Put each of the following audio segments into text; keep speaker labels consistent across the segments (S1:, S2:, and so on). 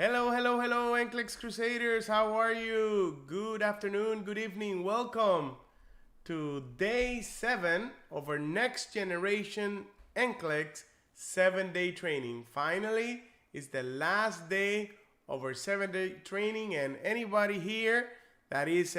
S1: Hello, hello, hello, NCLEX Crusaders. How are you? Good afternoon, good evening. Welcome to day 7 of our Next Generation NCLEX 7-day training. Finally, it's the last day of our 7-day training, and anybody here that is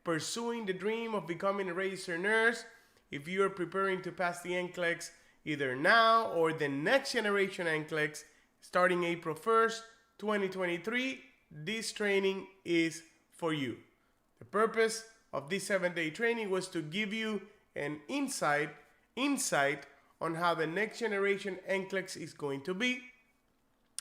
S1: pursuing the dream of becoming a registered nurse, if you are preparing to pass the NCLEX either now or the Next Generation NCLEX starting April 1st, 2023, this training is for you. The purpose of this 7-day training was to give you an insight on how the Next Generation NCLEX is going to be,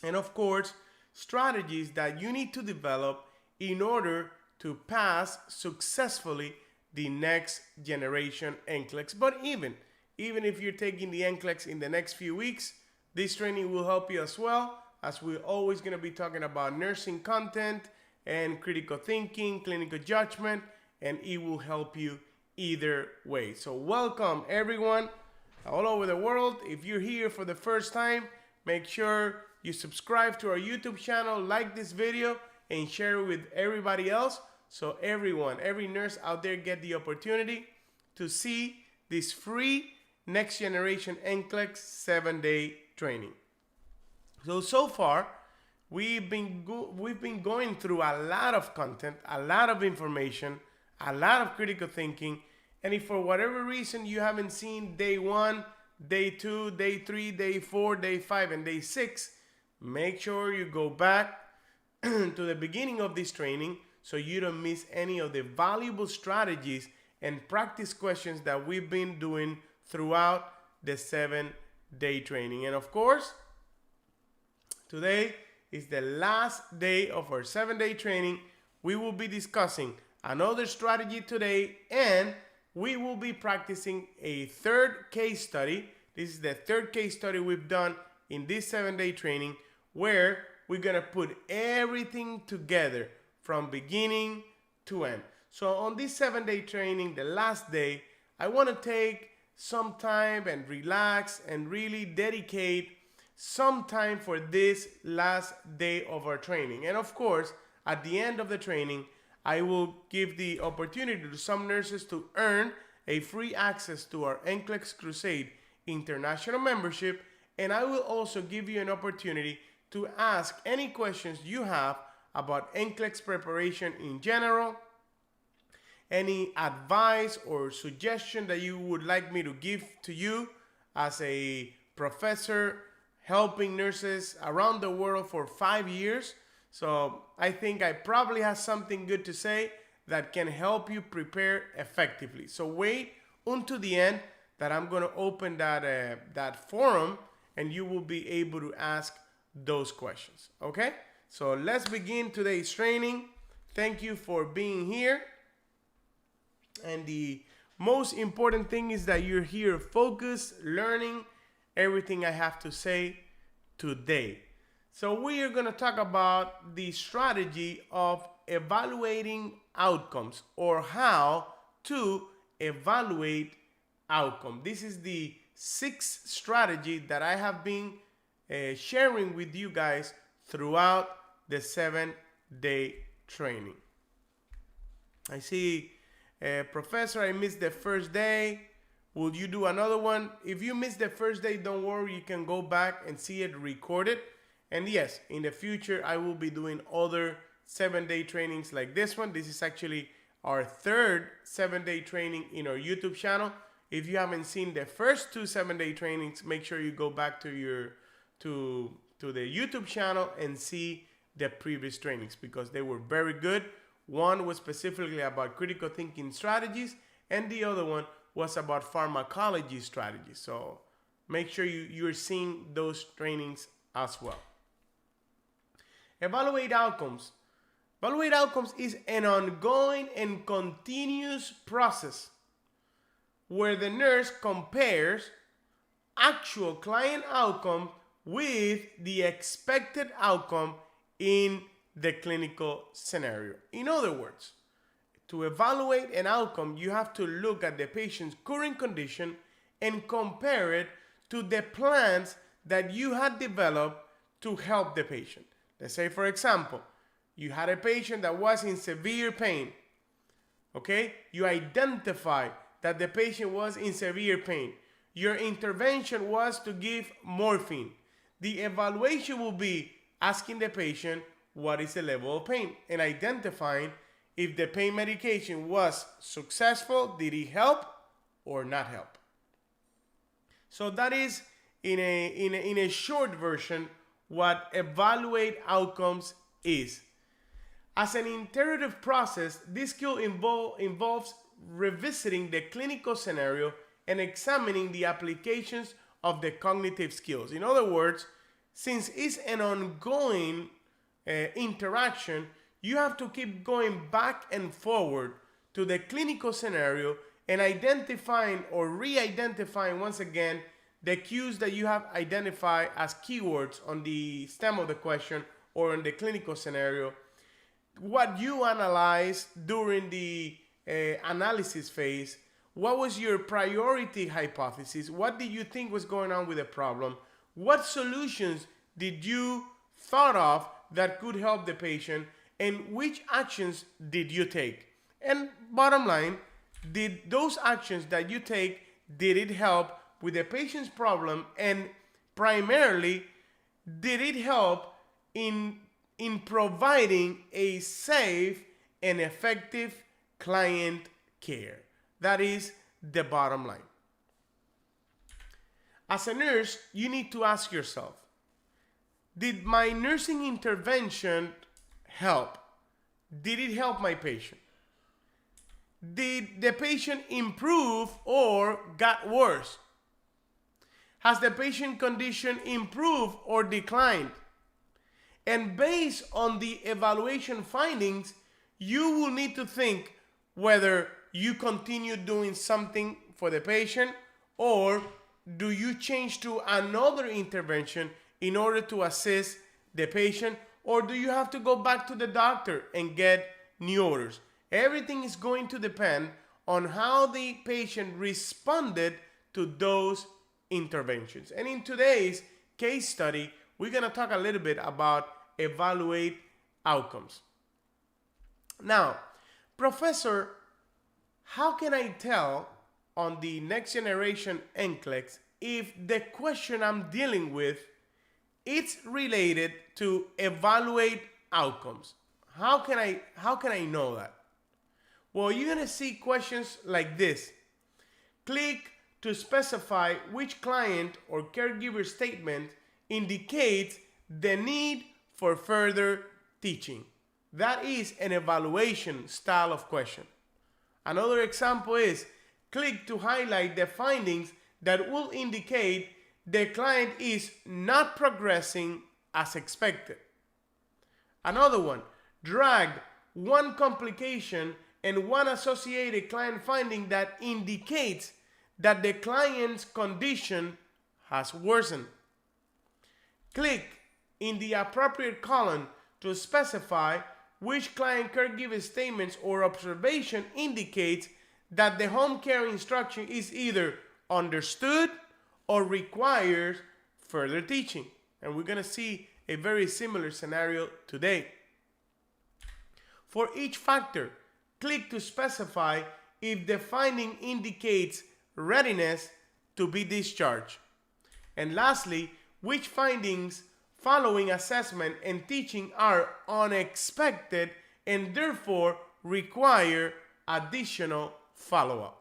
S1: and of course, strategies that you need to develop in order to pass successfully the Next Generation NCLEX. But even if you're taking the NCLEX in the next few weeks, this training will help you as well, as we're always going to be talking about nursing content and critical thinking, clinical judgment, and it will help you either way. So welcome everyone all over the world. If you're here for the first time, make sure you subscribe to our YouTube channel, like this video, and share it with everybody else, so every nurse out there get the opportunity to see this free Next Generation NCLEX 7-day training. So far, we've been going through a lot of content, a lot of information, a lot of critical thinking, and if for whatever reason you haven't seen day 1, day 2, day 3, day 4, day 5, and day 6, make sure you go back to the beginning of this training so you don't miss any of the valuable strategies and practice questions that we've been doing throughout the 7-day training. And of course, today is the last day of our 7-day training. We will be discussing another strategy today, and we will be practicing a third case study. This is the third case study we've done in this 7-day training, where we're gonna put everything together from beginning to end. So on this 7-day training, the last day, I want to take some time and relax and really dedicate some time for this last day of our training. And of course, at the end of the training, I will give the opportunity to some nurses to earn a free access to our NCLEX Crusade International membership, and I will also give you an opportunity to ask any questions you have about NCLEX preparation in general, any advice or suggestion that you would like me to give to you as a professor helping nurses around the world for 5 years. So I think I probably have something good to say that can help you prepare effectively. So wait until the end that I'm going to open that forum, and you will be able to ask those questions. Okay? So let's begin today's training. Thank you for being here. And the most important thing is that you're here focused, learning everything I have to say today. So we are going to talk about the strategy of evaluating outcomes, or how to evaluate outcome. This is the 6th strategy that I have been sharing with you guys throughout the 7-day training. I see, Professor, I missed the first day. Will you do another one? If you missed the first day, don't worry, you can go back and see it recorded. And yes, in the future, I will be doing other 7-day trainings like this one. This is actually our third 7-day training in our YouTube channel. If you haven't seen the first 2 7-day trainings, make sure you go back to the YouTube channel and see the previous trainings, because they were very good. One was specifically about critical thinking strategies, and the other one was about pharmacology strategies. So make sure you're seeing those trainings as well. Evaluate outcomes. Evaluate outcomes is an ongoing and continuous process where the nurse compares actual client outcome with the expected outcome in the clinical scenario. In other words, to evaluate an outcome, you have to look at the patient's current condition and compare it to the plans that you had developed to help the patient. Let's say, for example, you had a patient that was in severe pain. Okay? You identify that the patient was in severe pain. Your intervention was to give morphine. The evaluation will be asking the patient what is the level of pain and identifying if the pain medication was successful, did it help or not help. So that is in a short version what evaluate outcomes is. As an iterative process, this skill involves revisiting the clinical scenario and examining the applications of the cognitive skills. In other words, since it's an ongoing interaction, you have to keep going back and forward to the clinical scenario and identifying or re-identifying once again the cues that you have identified as keywords on the stem of the question or in the clinical scenario. What you analyzed during the analysis phase, what was your priority hypothesis? What did you think was going on with the problem? What solutions did you thought of that could help the patient? And which actions did you take? And bottom line, did those actions that you take, did it help with the patient's problem? And primarily, did it help in providing a safe and effective client care? That is the bottom line. As a nurse, you need to ask yourself, did my nursing intervention help? Did it help my patient? Did the patient improve or got worse? Has the patient condition improved or declined? And based on the evaluation findings, you will need to think whether you continue doing something for the patient or do you change to another intervention in order to assist the patient, or do you have to go back to the doctor and get new orders? Everything is going to depend on how the patient responded to those interventions. And in today's case study, we're going to talk a little bit about evaluate outcomes. Now, Professor, how can I tell on the Next Generation NCLEX if the question I'm dealing with it's related to evaluate outcomes? How can I know that? Well, you're going to see questions like this. Click to specify which client or caregiver statement indicates the need for further teaching. That is an evaluation style of question. Another example is click to highlight the findings that will indicate the client is not progressing as expected. Another one, drag one complication and one associated client finding that indicates that the client's condition has worsened. Click in the appropriate column to specify which client caregiver statements or observation indicates that the home care instruction is either understood or requires further teaching. And we're going to see a very similar scenario today. For each factor, click to specify if the finding indicates readiness to be discharged. And lastly, which findings following assessment and teaching are unexpected and therefore require additional follow-up.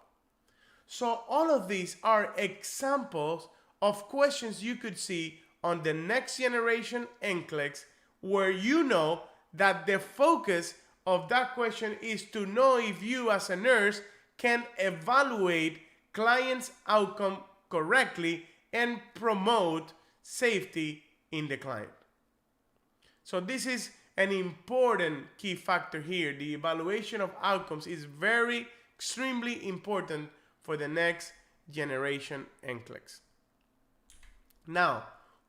S1: So all of these are examples of questions you could see on the Next Generation NCLEX, where you know that the focus of that question is to know if you as a nurse can evaluate client's outcome correctly and promote safety in the client. So this is an important key factor here. The evaluation of outcomes is extremely important for the Next Generation NCLEX. Now,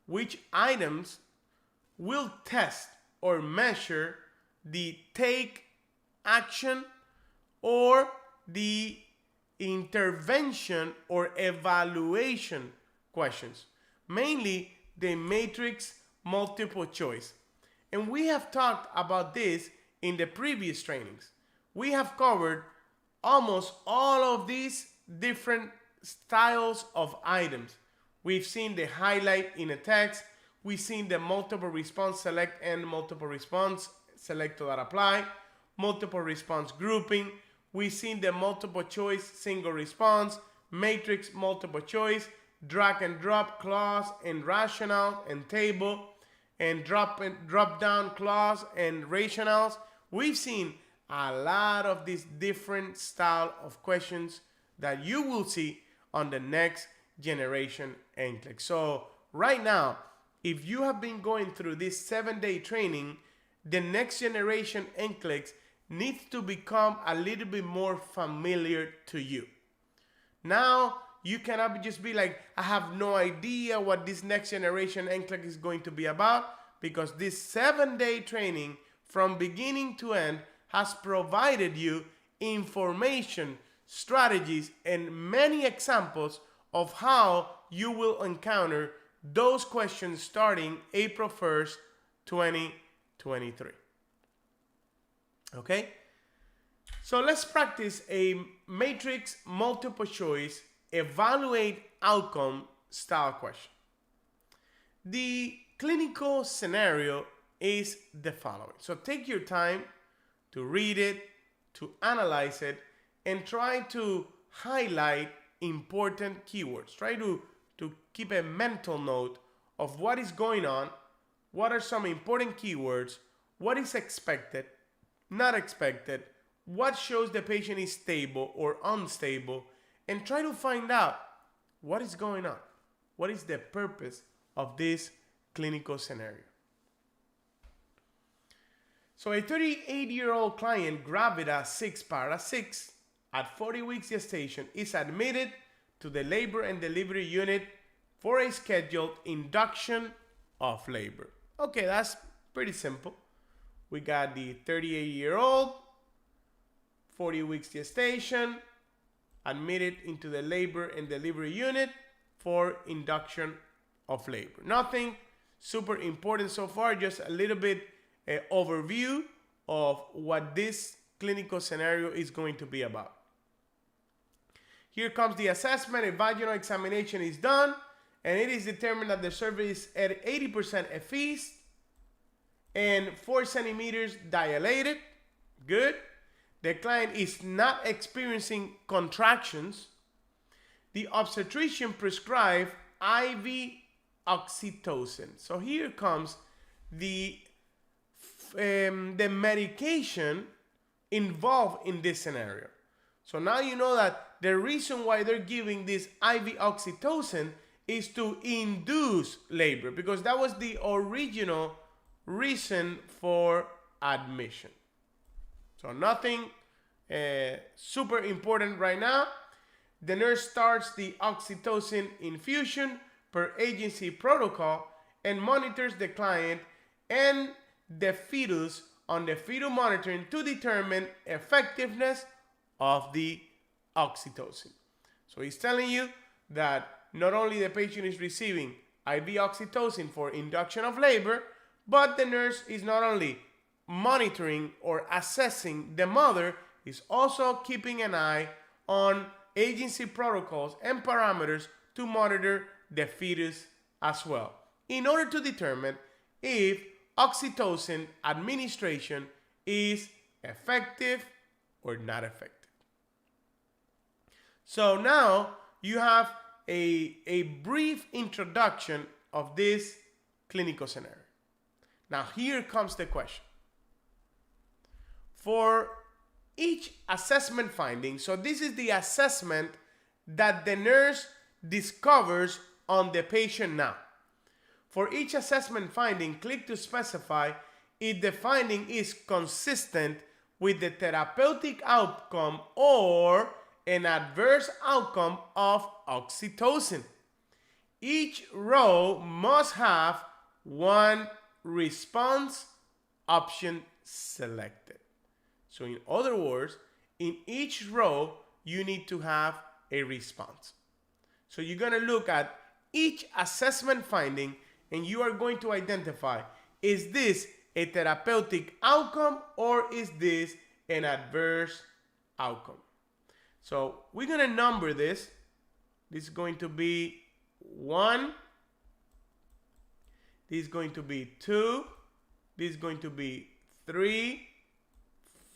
S1: which items will test or measure the take action or the intervention or evaluation questions? Mainly the matrix multiple choice. And we have talked about this in the previous trainings. We have covered almost all of these different styles of items. We've seen the highlight in a text. We've seen the multiple response select and multiple response select to that apply, multiple response grouping. We've seen the multiple choice single response, matrix multiple choice, drag and drop clause and rationale and table, and drop down clause and rationales. We've seen a lot of these different style of questions that you will see on the Next Generation NCLEX. So right now, if you have been going through this 7-day training, the Next Generation NCLEX needs to become a little bit more familiar to you. Now, you cannot just be like, I have no idea what this Next Generation NCLEX is going to be about, because this 7-day training from beginning to end has provided you information, strategies, and many examples of how you will encounter those questions starting April 1st, 2023. Okay? So let's practice a matrix multiple choice evaluate outcome style question. The clinical scenario is the following. So take your time to read it, to analyze it, and try to highlight important keywords. Try to keep a mental note of what is going on, what are some important keywords, what is expected, not expected, what shows the patient is stable or unstable, and try to find out what is going on. What is the purpose of this clinical scenario? So a 38-year-old client, gravida 6 para 6, at 40 weeks gestation, is admitted to the labor and delivery unit for a scheduled induction of labor. Okay, that's pretty simple. We got the 38-year-old, 40 weeks gestation, admitted into the labor and delivery unit for induction of labor. Nothing super important so far, just a little bit overview of what this clinical scenario is going to be about. Here comes the assessment. A vaginal examination is done, and it is determined that the cervix is at 80% effaced and 4 centimeters dilated. Good. The client is not experiencing contractions. The obstetrician prescribed IV oxytocin. So here comes the medication involved in this scenario. So now you know that the reason why they're giving this IV oxytocin is to induce labor, because that was the original reason for admission. So nothing super important right now. The nurse starts the oxytocin infusion per agency protocol and monitors the client and the fetus on the fetal monitoring to determine effectiveness of the oxytocin. So he's telling you that not only the patient is receiving IV oxytocin for induction of labor, but the nurse is not only monitoring or assessing the mother, is also keeping an eye on agency protocols and parameters to monitor the fetus as well, in order to determine if oxytocin administration is effective or not effective. So now you have a brief introduction of this clinical scenario. Now here comes the question. For each assessment finding, so this is the assessment that the nurse discovers on the patient now. For each assessment finding, click to specify if the finding is consistent with the therapeutic outcome or an adverse outcome of oxytocin. Each row must have one response option selected. So in other words, in each row, you need to have a response. So you're going to look at each assessment finding and you are going to identify, is this a therapeutic outcome or is this an adverse outcome? So we're going to number this. This is going to be 1. This is going to be 2. This is going to be 3,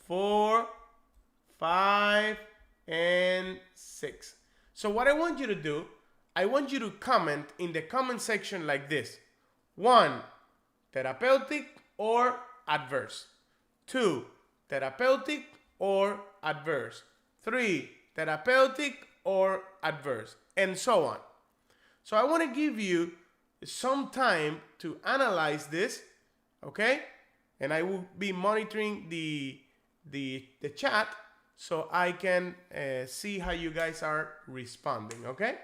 S1: 4, 5, and 6. So what I want you to do, I want you to comment in the comment section like this. 1, therapeutic or adverse. 2, therapeutic or adverse. 3, therapeutic or adverse, and so on. So I want to give you some time to analyze this, okay? And I will be monitoring the chat so I can see how you guys are responding, okay?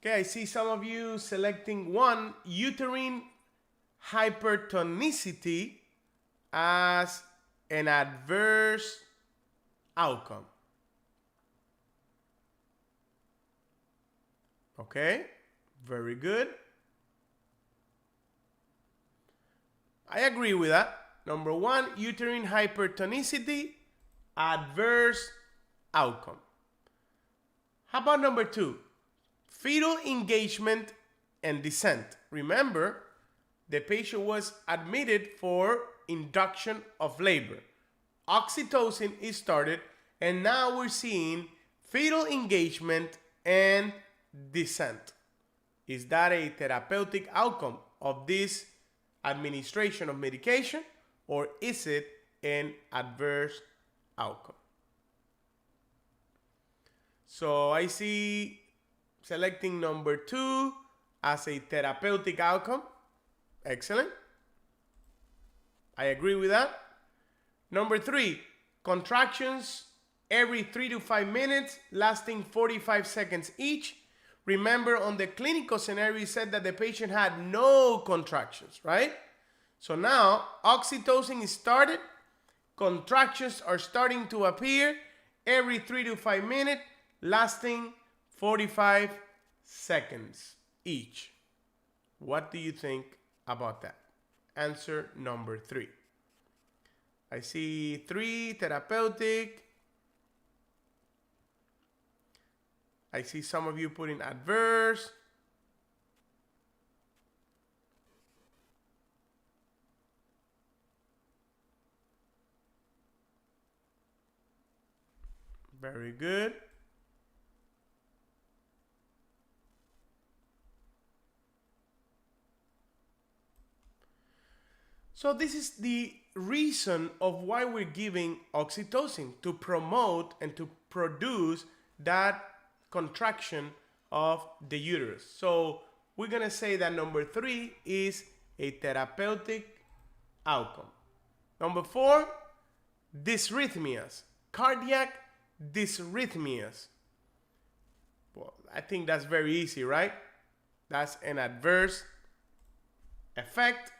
S1: Okay, I see some of you selecting 1, uterine hypertonicity as an adverse outcome. Okay, very good. I agree with that. Number 1, uterine hypertonicity, adverse outcome. How about number 2? Fetal engagement and descent. Remember, the patient was admitted for induction of labor. Oxytocin is started, and now we're seeing fetal engagement and descent. Is that a therapeutic outcome of this administration of medication, or is it an adverse outcome? So I see selecting number 2 as a therapeutic outcome. Excellent. I agree with that. Number 3, contractions every 3 to 5 minutes, lasting 45 seconds each. Remember, on the clinical scenario, we said that the patient had no contractions, right? So now oxytocin is started. Contractions are starting to appear every 3 to 5 minutes, lasting 45 seconds each. What do you think about that? Answer number 3. I see 3, therapeutic. I see some of you putting adverse. Very good. So this is the reason of why we're giving oxytocin, to promote and to produce that contraction of the uterus. So we're going to say that number 3 is a therapeutic outcome. Number 4, dysrhythmias, cardiac dysrhythmias. Well, I think that's very easy, right? That's an adverse effect,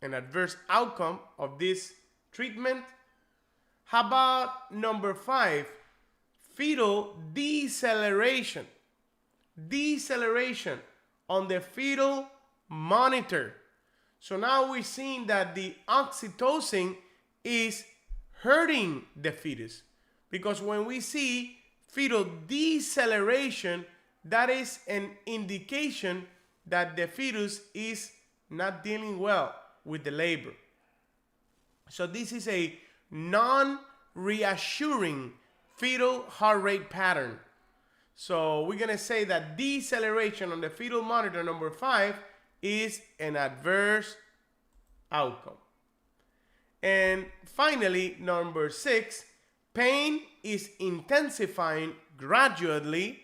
S1: an adverse outcome of this treatment. How about number 5? Fetal deceleration. Deceleration on the fetal monitor. So now we're seeing that the oxytocin is hurting the fetus. Because when we see fetal deceleration, that is an indication that the fetus is not dealing well with the labor. So this is a non-reassuring fetal heart rate pattern. So we're going to say that deceleration on the fetal monitor, number 5, is an adverse outcome. And finally, number 6, pain is intensifying gradually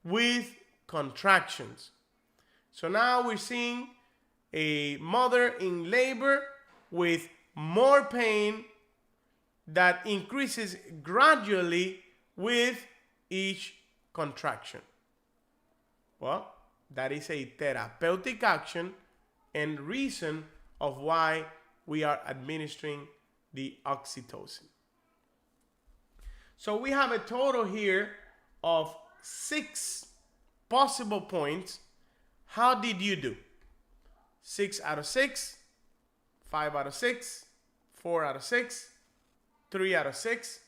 S1: with contractions. So now we're seeing a mother in labor with more pain that increases gradually with each contraction. Well, that is a therapeutic action and reason of why we are administering the oxytocin. So we have a total here of 6 possible points. How did you do? 6 out of 6, 5 out of 6, 4 out of 6, 3 out of 6.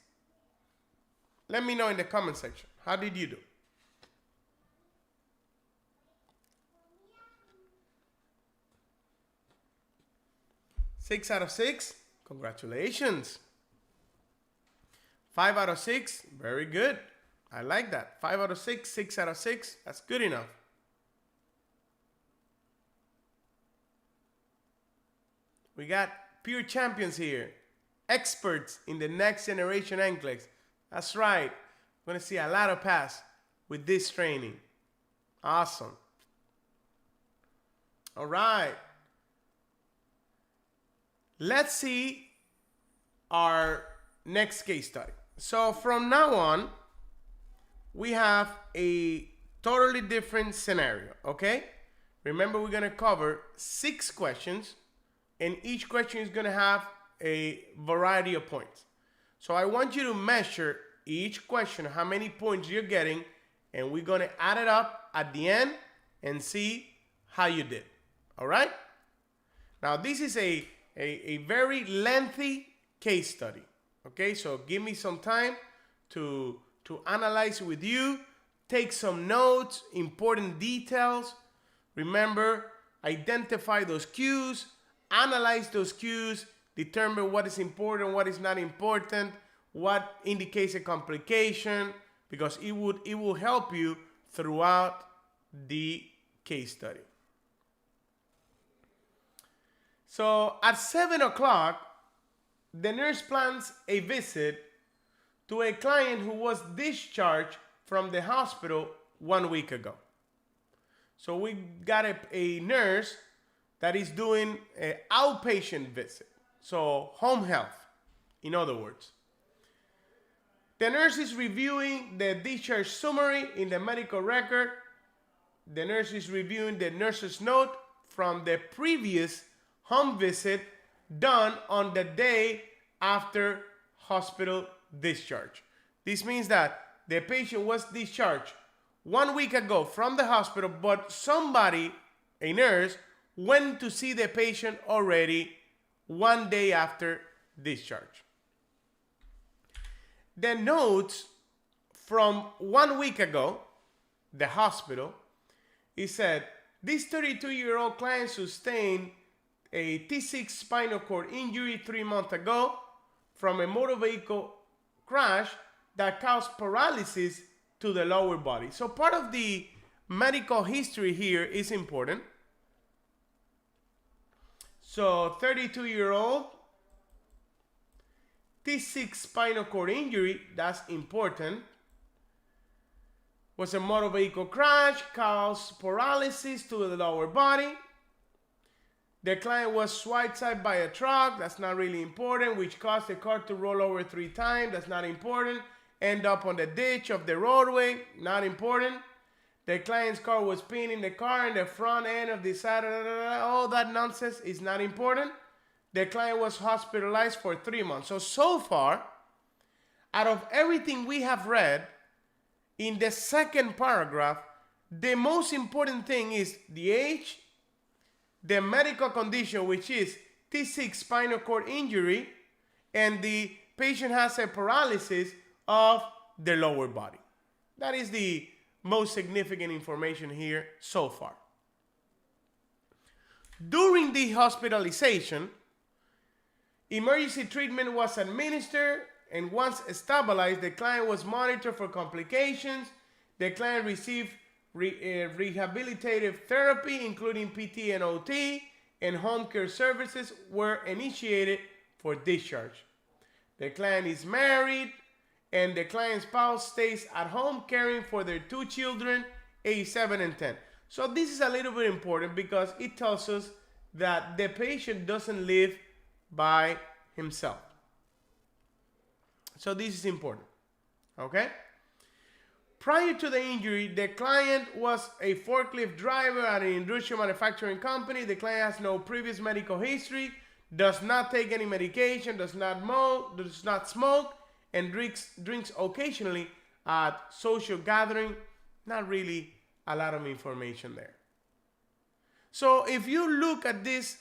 S1: Let me know in the comment section. How did you do? Six out of 6, congratulations. 5 out of 6, very good. I like that. 5 out of 6, 6 out of 6, that's good enough. We got pure champions here. Experts in the next generation NCLEX. That's right. We're going to see a lot of pass with this training. Awesome. All right. Let's see our next case study. So from now on, we have a totally different scenario, okay? Remember, we're going to cover 6 questions, and each question is going to have a variety of points. So I want you to measure each question, how many points you're getting, and we're going to add it up at the end and see how you did. All right? Now, this is a very lengthy case study. Okay, so give me some time to analyze with you, take some notes, important details. Remember, identify those cues, analyze those cues, determine what is important, what is not important, what indicates a complication, because it will help you throughout the case study. So at 7 o'clock, the nurse plans a visit to a client who was discharged from the hospital 1 week ago. So we got a nurse that is doing an outpatient visit. So home health, in other words. The nurse is reviewing the discharge summary in the medical record. The nurse is reviewing the nurse's note from the previous home visit done on the day after hospital discharge. This means that the patient was discharged 1 week ago from the hospital, but somebody, a nurse, went to see the patient already 1 day after discharge. The notes from 1 week ago, the hospital, it said, this 32-year-old client sustained a T6 spinal cord injury 3 months ago from a motor vehicle crash that caused paralysis to the lower body. So part of the medical history here is important. So 32-year-old, T6 spinal cord injury, that's important. Was a motor vehicle crash, caused paralysis to the lower body. The client was swiped side by a truck, that's not really important, which caused the car to roll over 3 times, that's not important. End up on the ditch of the roadway, not important. The client's car was pinned in the car in the front end of the side, all that nonsense is not important. The client was hospitalized for 3 months. So far, out of everything we have read, in the second paragraph, the most important thing is the age, the medical condition, which is T6 spinal cord injury, and the patient has a paralysis of the lower body. That is the most significant information here so far. During the hospitalization, emergency treatment was administered, and once stabilized, the client was monitored for complications. The client received rehabilitative therapy, including PT and OT, and home care services were initiated for discharge. The client is married, and the client's spouse stays at home caring for their 2 children, age 7 and 10. So this is a little bit important because it tells us that the patient doesn't live by himself. So this is important, okay? Prior to the injury, the client was a forklift driver at an industrial manufacturing company. The client has no previous medical history, does not take any medication, does not smoke, and drinks occasionally at social gathering. Not really a lot of information there. So if you look at this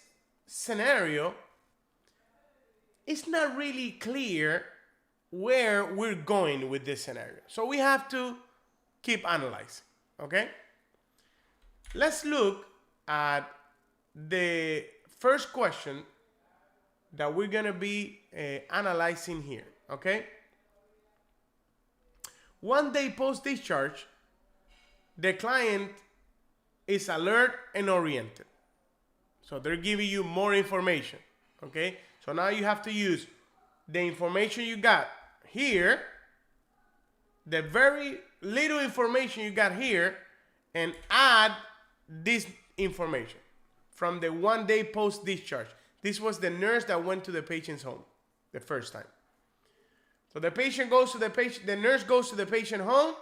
S1: scenario, it's not really clear where we're going with this scenario. So we have to keep analyzing, okay? Let's look at the first question that we're gonna be analyzing here, okay? 1 day post-discharge, the client is alert and oriented. So they're giving you more information, okay? So now you have to use the information you got here, the very little information you got here, and add this information from the 1 day post-discharge. This was the nurse that went to the patient's home the first time. So the patient goes to the nurse goes to the patient home.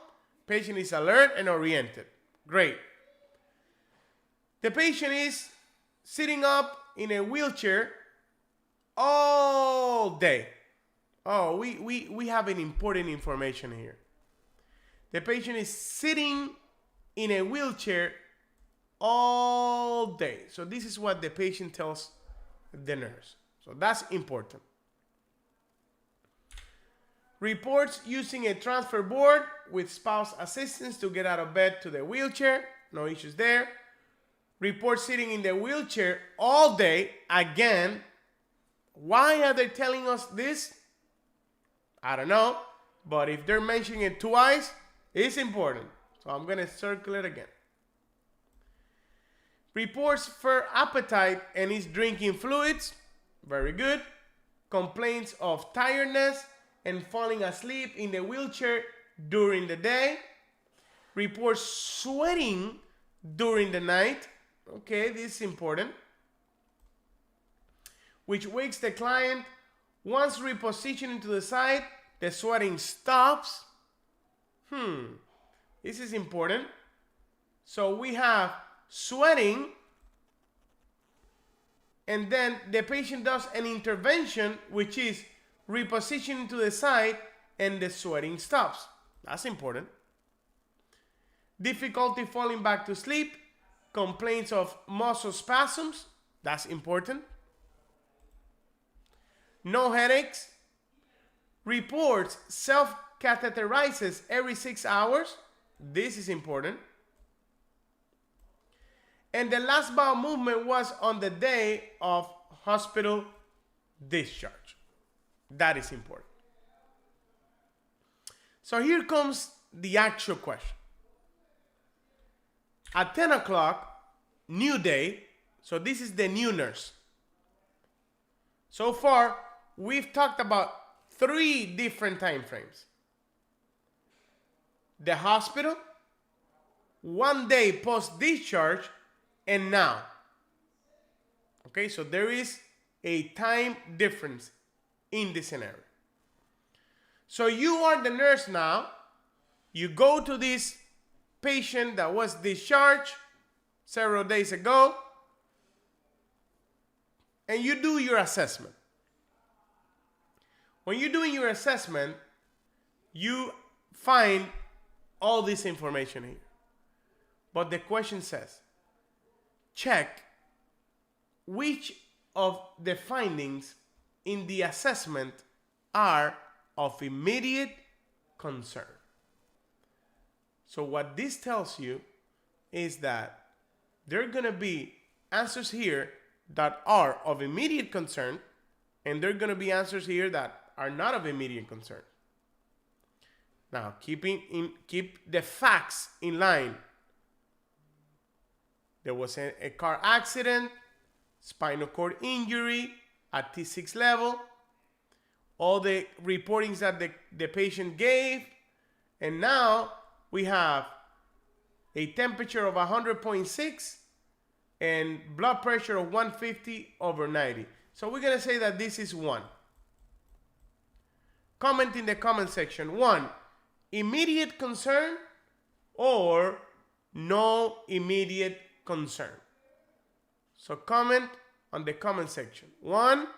S1: Patient is alert and oriented. Great. The patient is sitting up in a wheelchair all day. Oh, we have an important information here. The patient is sitting in a wheelchair all day. So this is what the patient tells the nurse. So that's important. Reports using a transfer board with spouse assistance to get out of bed to the wheelchair. No issues there. Reports sitting in the wheelchair all day. Again, why are they telling us this? I don't know. But if they're mentioning it twice, it's important. So I'm going to circle it again. Reports for appetite and is drinking fluids. Very good. Complaints of tiredness and falling asleep in the wheelchair during the day. Reports sweating during the night. Okay, this is important. Which wakes the client. Once repositioning to the side, the sweating stops. This is important. So we have sweating, and then the patient does an intervention, which is repositioning to the side, and the sweating stops. That's important. Difficulty falling back to sleep. Complaints of muscle spasms. That's important. No headaches. Reports self-catheterizes every 6 hours. This is important. And the last bowel movement was on the day of hospital discharge. That is important. So here comes the actual question. At 10 o'clock, new day. So this is the new nurse. So far, we've talked about 3 different time frames. The hospital, 1 day post-discharge, and now. Okay, so there is a time difference in this scenario. So you are the nurse now. You go to this patient that was discharged several days ago, and you do your assessment. When you're doing your assessment, you find all this information here. But the question says, check which of the findings in the assessment are of immediate concern. So what this tells you is that there are going to be answers here that are of immediate concern, and there are going to be answers here that are not of immediate concern. Now, keep the facts in line. There was a car accident, spinal cord injury at T6 level, all the reportings that the patient gave, and now we have a temperature of 100.6 and blood pressure of 150/90. So we're going to say that this is 1. Comment in the comment section. 1, immediate concern or no immediate concern. So comment on the comment section. 1,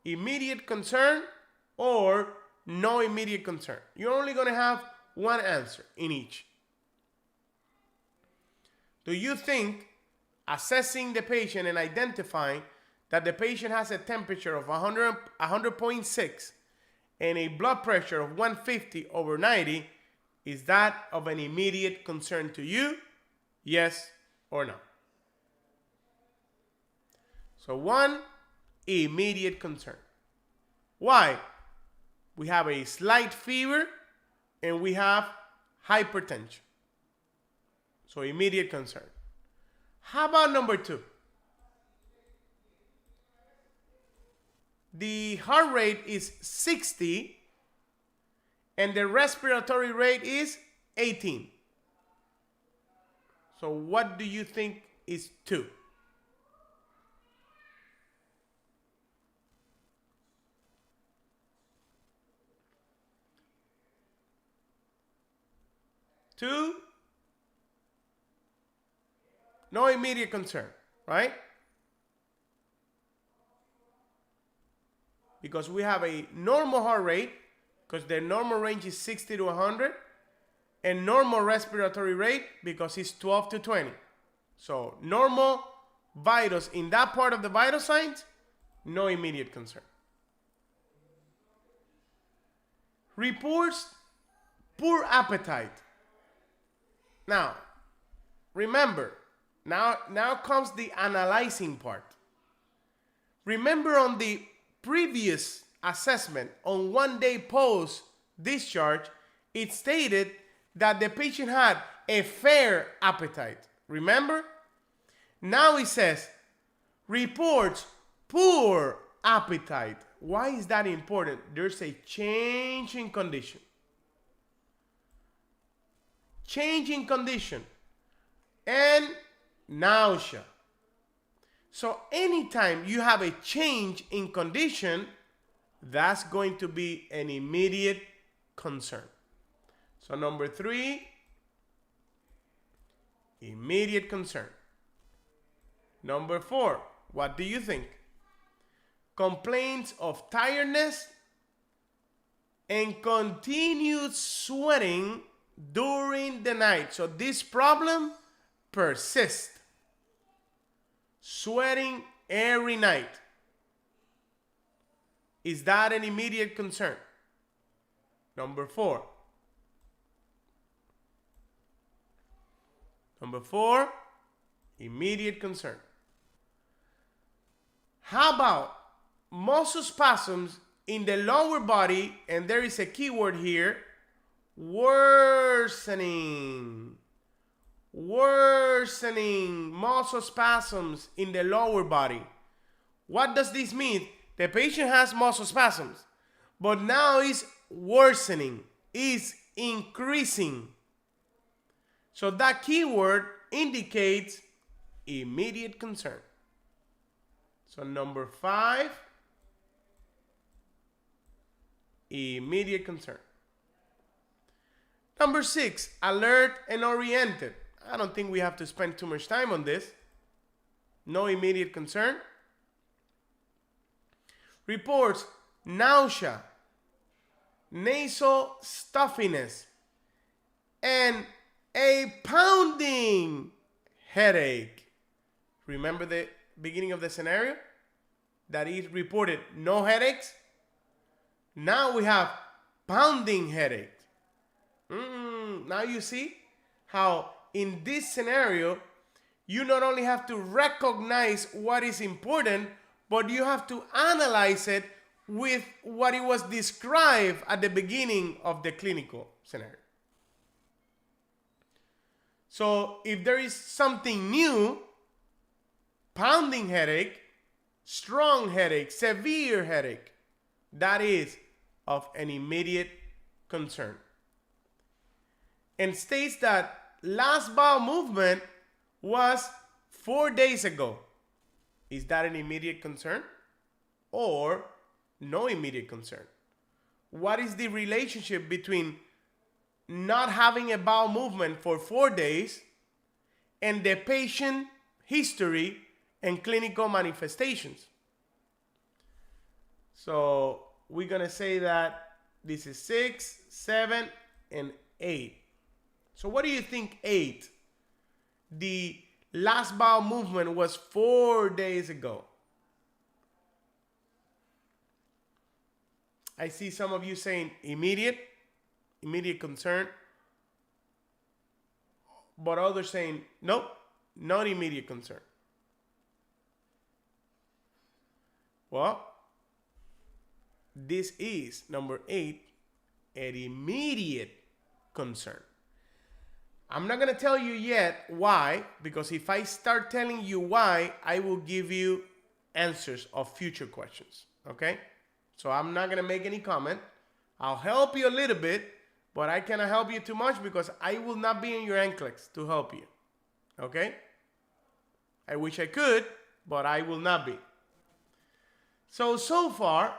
S1: immediate concern or no immediate concern. You're only going to have one answer in each. Do you think assessing the patient and identifying that the patient has a temperature of 100.6 and a blood pressure of 150/90, is that of an immediate concern to you? Yes or no? So 1, immediate concern. Why? We have a slight fever and we have hypertension. So immediate concern. How about number 2? The heart rate is 60 and the respiratory rate is 18. So what do you think is 2? Two, no immediate concern, right? Because we have a normal heart rate, because the normal range is 60 to 100, and normal respiratory rate because it's 12 to 20. So normal vitals in that part of the vital signs, no immediate concern. Reports poor appetite. Now, remember, now comes the analyzing part. Remember on the previous assessment on 1 day post discharge, it stated that the patient had a fair appetite. Remember? Now it says reports poor appetite. Why is that important? There's a change in condition. Change in condition and nausea. So anytime you have a change in condition, that's going to be an immediate concern. So number 3, immediate concern. Number 4, what do you think? Complaints of tiredness and continued sweating during the night. So this problem persists. Sweating every night. Is that an immediate concern? Number 4. Number 4, immediate concern. How about muscle spasms in the lower body, and there is a keyword here, worsening. Worsening muscle spasms in the lower body. What does this mean? The patient has muscle spasms, but now is worsening, is increasing. So that keyword indicates immediate concern. So number 5, immediate concern. Number 6, alert and oriented. I don't think we have to spend too much time on this. No immediate concern. Reports nausea, nasal stuffiness, and a pounding headache. Remember the beginning of the scenario? That it reported no headaches. Now we have pounding headache. Now you see how in this scenario, you not only have to recognize what is important, but you have to analyze it with what it was described at the beginning of the clinical scenario. So if there is something new, pounding headache, strong headache, severe headache, that is of an immediate concern. And states that last bowel movement was 4 days ago. Is that an immediate concern or no immediate concern? What is the relationship between not having a bowel movement for 4 days and the patient history and clinical manifestations? So we're going to say that This is 6, 7, and 8. So what do you think 8? The last bowel movement was 4 days ago. I see some of you saying immediate concern. But others saying, nope, not immediate concern. Well, this is number 8, an immediate concern. I'm not going to tell you yet why, because if I start telling you why, I will give you answers of future questions. Okay? So I'm not going to make any comment. I'll help you a little bit, but I cannot help you too much because I will not be in your NCLEX to help you. Okay? I wish I could, but I will not be. So far,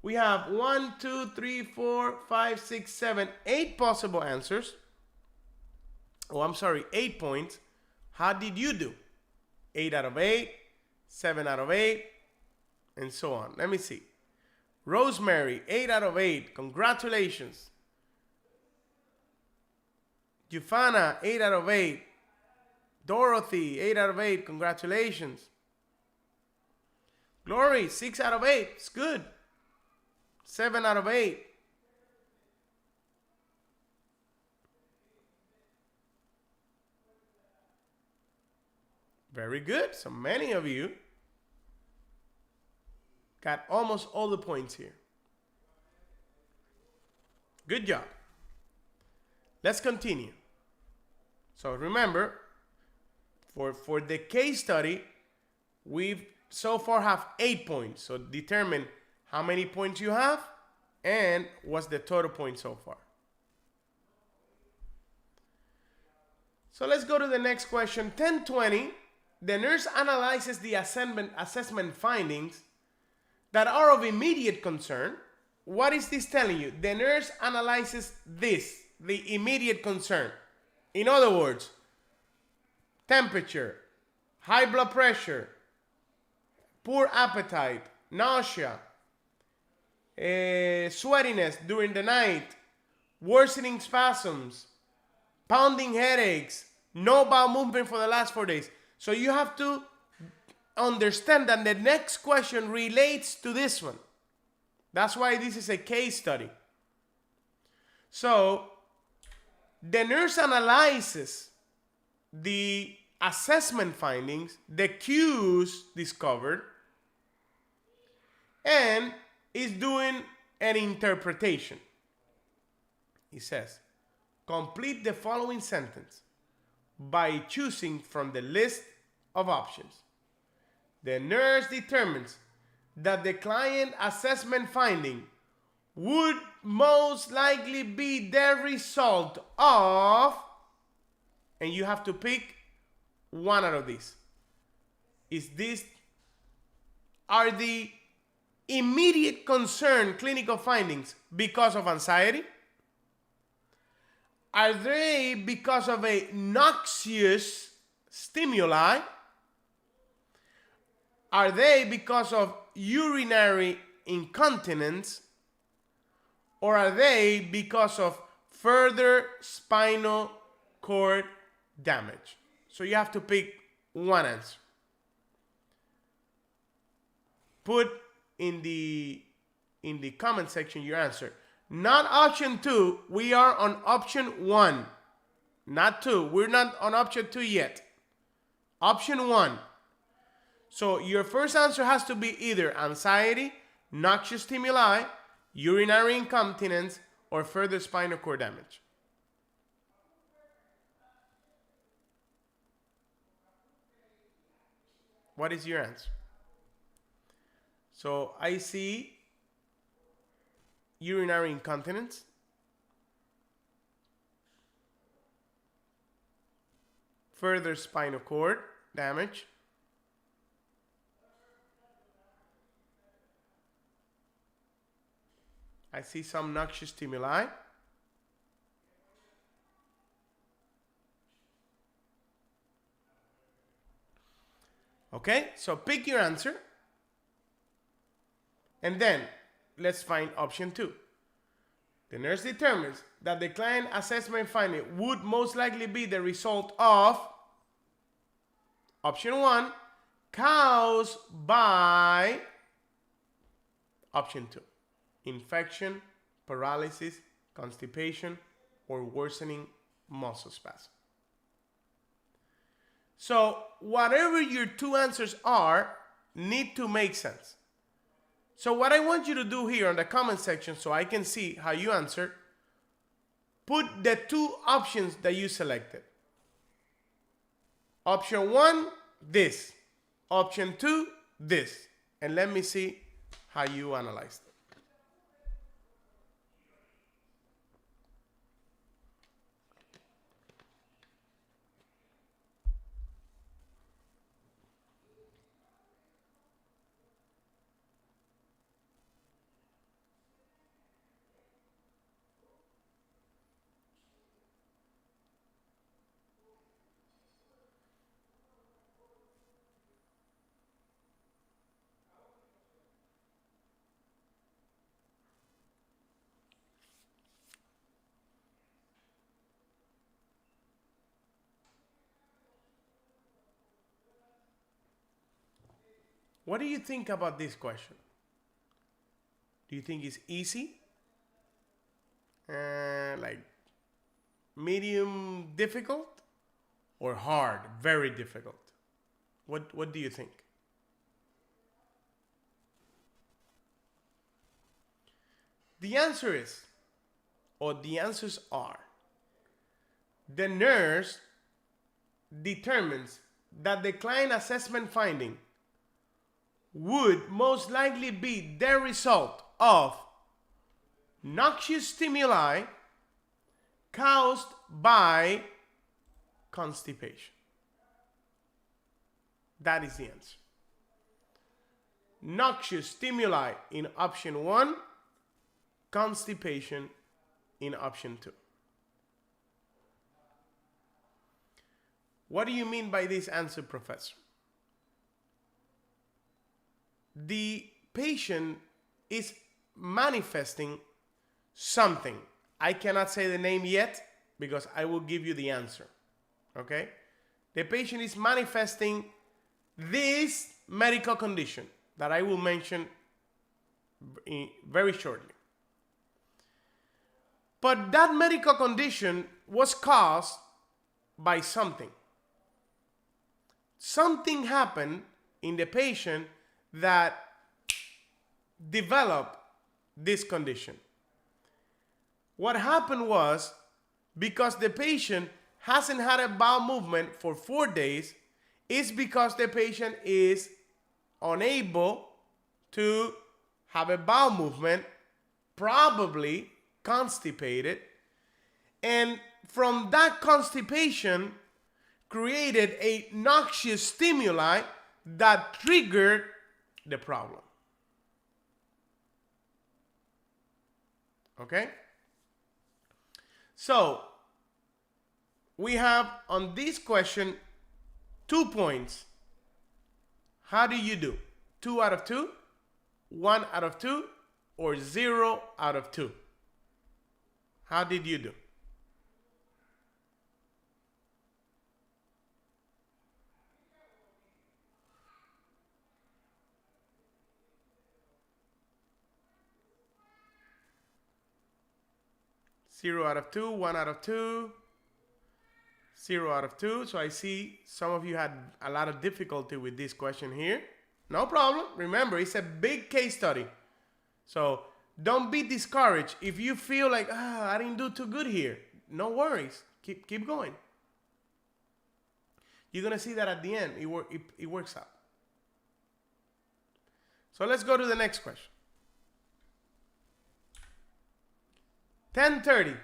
S1: we have 1, 2, 3, 4, 5, 6, 7, 8 possible answers. Oh, I'm sorry, 8 points. How did you do? 8 out of 8, 7 out of 8, and so on. Let me see. Rosemary, 8 out of 8. Congratulations. Jufana, 8 out of 8. Dorothy, 8 out of 8. Congratulations. Glory, 6 out of 8. It's good. 7 out of 8. Very good. So many of you got almost all the points here. Good job. Let's continue. So remember, for the case study, we've so far have 8 points. So determine how many points you have and what's the total point so far. So let's go to the next question. 1020. The nurse analyzes the assessment findings that are of immediate concern. What is this telling you? The nurse analyzes this, the immediate concern. In other words, temperature, high blood pressure, poor appetite, nausea, sweatiness during the night, worsening spasms, pounding headaches, no bowel movement for the last 4 days. So you have to understand that the next question relates to this one. That's why this is a case study. So the nurse analyzes the assessment findings, the cues discovered, and is doing an interpretation. He says, complete the following sentence by choosing from the list of options. The nurse determines that the client assessment finding would most likely be the result of, and you have to pick one out of these. Are the immediate concern clinical findings because of anxiety? Are they because of a noxious stimuli? Are they because of urinary incontinence? Or are they because of further spinal cord damage? So you have to pick one answer. Put in the comment section your answer. Not option 2. We are on option 1. Not 2. We're not on option 2 yet. Option 1. So your first answer has to be either anxiety, noxious stimuli, urinary incontinence, or further spinal cord damage. What is your answer? So I see urinary incontinence, further spinal cord damage, I see some noxious stimuli, okay, so pick your answer, and then let's find option 2. The nurse determines that the client assessment finding would most likely be the result of option 1, caused by option 2, infection, paralysis, constipation, or worsening muscle spasm. So whatever your two answers are need to make sense. So what I want you to do here on the comment section, so I can see how you answer, put the two options that you selected. Option 1, this. Option 2, this. And let me see how you analyze it. What do you think about this question? Do you think it's easy? Like medium difficult? Or hard, very difficult? What do you think? The answer is, or the answers are, the nurse determines that the client assessment finding would most likely be the result of noxious stimuli caused by constipation. That is the answer. Noxious stimuli in option 1, constipation in option 2. What do you mean by this answer, Professor? The patient is manifesting something. I cannot say the name yet because I will give you the answer. Okay? The patient is manifesting this medical condition that I will mention very shortly. But that medical condition was caused by something. Something happened in the patient that developed this condition. What happened was, because the patient hasn't had a bowel movement for 4 days, is because the patient is unable to have a bowel movement, probably constipated, and from that constipation created a noxious stimuli that triggered the problem. Okay? So, we have on this question 2 points. How do you do? 2 out of 2, 1 out of 2, or 0 out of 2? How did you do? Zero out of 2, 1 out of 2, 0 out of 2. So I see some of you had a lot of difficulty with this question here. No problem. Remember, it's a big case study. So don't be discouraged. If you feel like, I didn't do too good here, no worries. Keep going. You're going to see that at the end, it works out. So let's go to the next question. 10:30.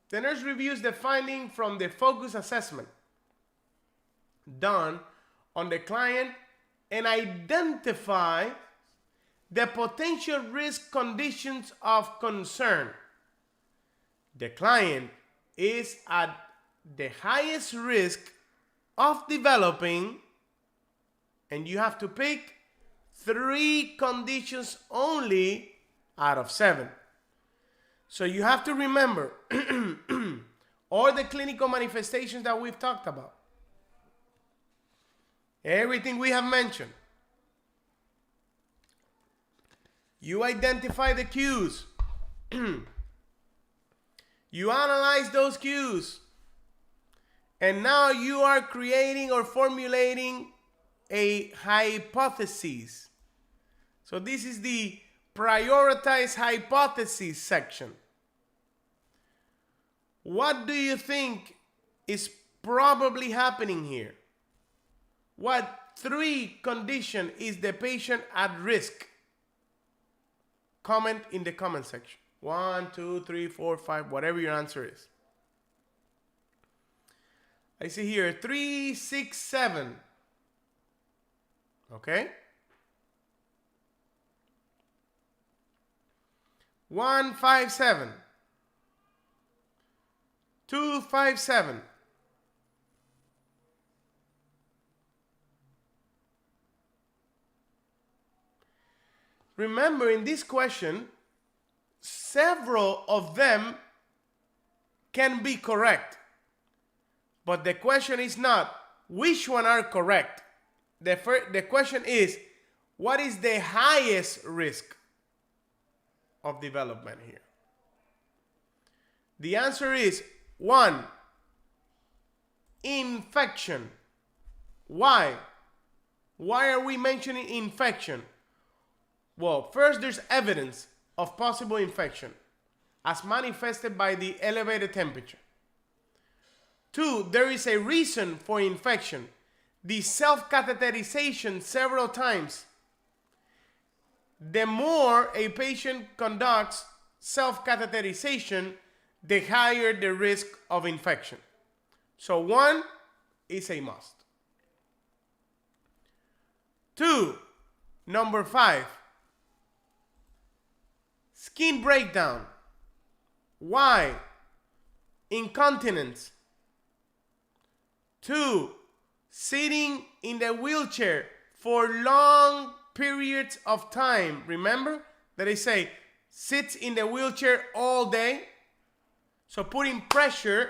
S1: The nurse reviews the finding from the focus assessment done on the client and identify the potential risk conditions of concern. The client is at the highest risk of developing, and you have to pick 3 conditions only out of 7. So you have to remember all the clinical manifestations that we've talked about. Everything we have mentioned. You identify the cues. You analyze those cues. And now you are creating or formulating a hypothesis. So this is the prioritize hypothesis section. What do you think is probably happening here? What 3 condition is the patient at risk? Comment in the comment section. 1, 2, 3, 4, 5, whatever your answer is. I see here 3, 6, 7. Okay. 1, 5, 7. 2, 5, 7. Remember, in this question, several of them can be correct. But the question is not which one are correct. The question is, what is the highest risk of development here? The answer is 1, infection. Why? Why are we mentioning infection? Well, first, there's evidence of possible infection as manifested by the elevated temperature. 2, there is a reason for infection. The self-catheterization several times. The more a patient conducts self-catheterization, the higher the risk of infection. So 1 is a must. 2, number 5. Skin breakdown. Why? Incontinence. 2, sitting in the wheelchair for long periods of time. Remember that I say sits in the wheelchair all day. So putting pressure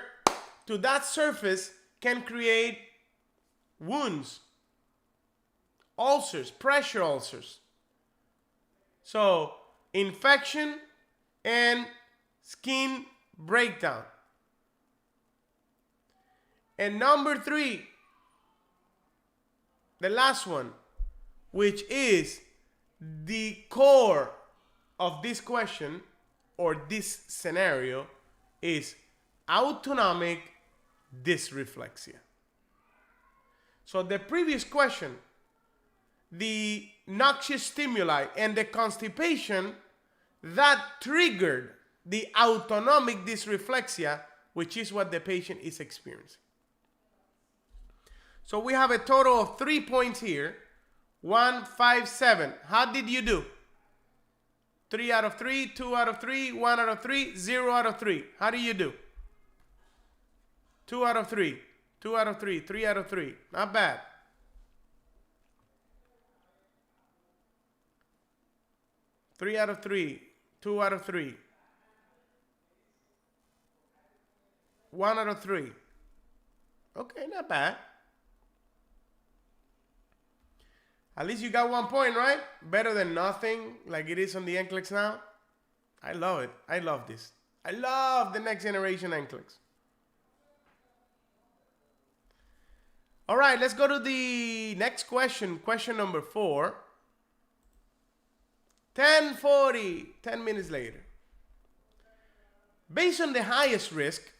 S1: to that surface can create wounds, ulcers, pressure ulcers. So infection and skin breakdown. And number 3, the last one, which is the core of this question or this scenario, is autonomic dysreflexia. So the previous question, the noxious stimuli and the constipation, that triggered the autonomic dysreflexia, which is what the patient is experiencing. So we have a total of 3 points here. 1, 5, 7. How did you do? 3 out of 3, 2 out of 3, 1 out of 3, 0 out of 3. How do you do? 2 out of 3, 2 out of 3, 3 out of 3. Not bad. Three out of 3, 2 out of 3. 1 out of 3. Okay, not bad. At least you got 1 point, right? Better than nothing, like it is on the NCLEX now. I love it. I love this. I love the Next Generation NCLEX. All right, let's go to the next question. Question number 4. 10:40, 10 minutes later. Based on the highest risk,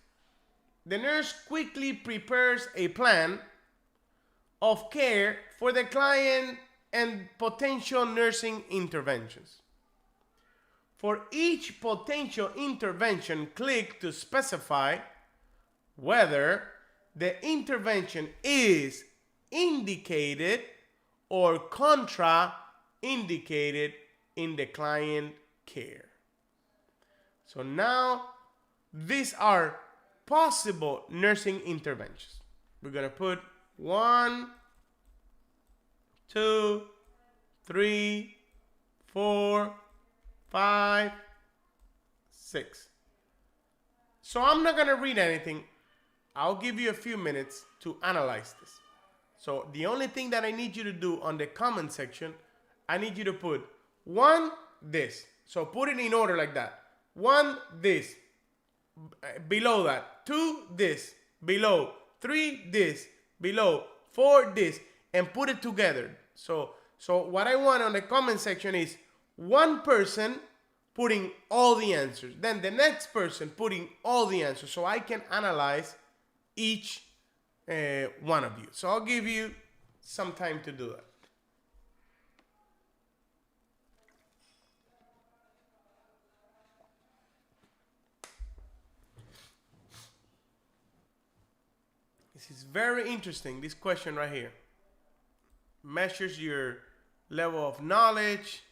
S1: the nurse quickly prepares a plan of care for the client and potential nursing interventions. For each potential intervention, click to specify whether the intervention is indicated or contraindicated in the client care. So now these are possible nursing interventions. We're going to put 1, 2, 3, 4, 5, 6. So I'm not going to read anything. I'll give you a few minutes to analyze this. So the only thing that I need you to do on the comment section, I need you to put 1, this. So put it in order like that. 1, this. Below that. 2, this. Below. 3, this. Below. 4, this. And put it together. So what I want on the comment section is one person putting all the answers. Then the next person putting all the answers. So I can analyze each one of you. So I'll give you some time to do that. This is very interesting, this question right here. Measures your level of knowledge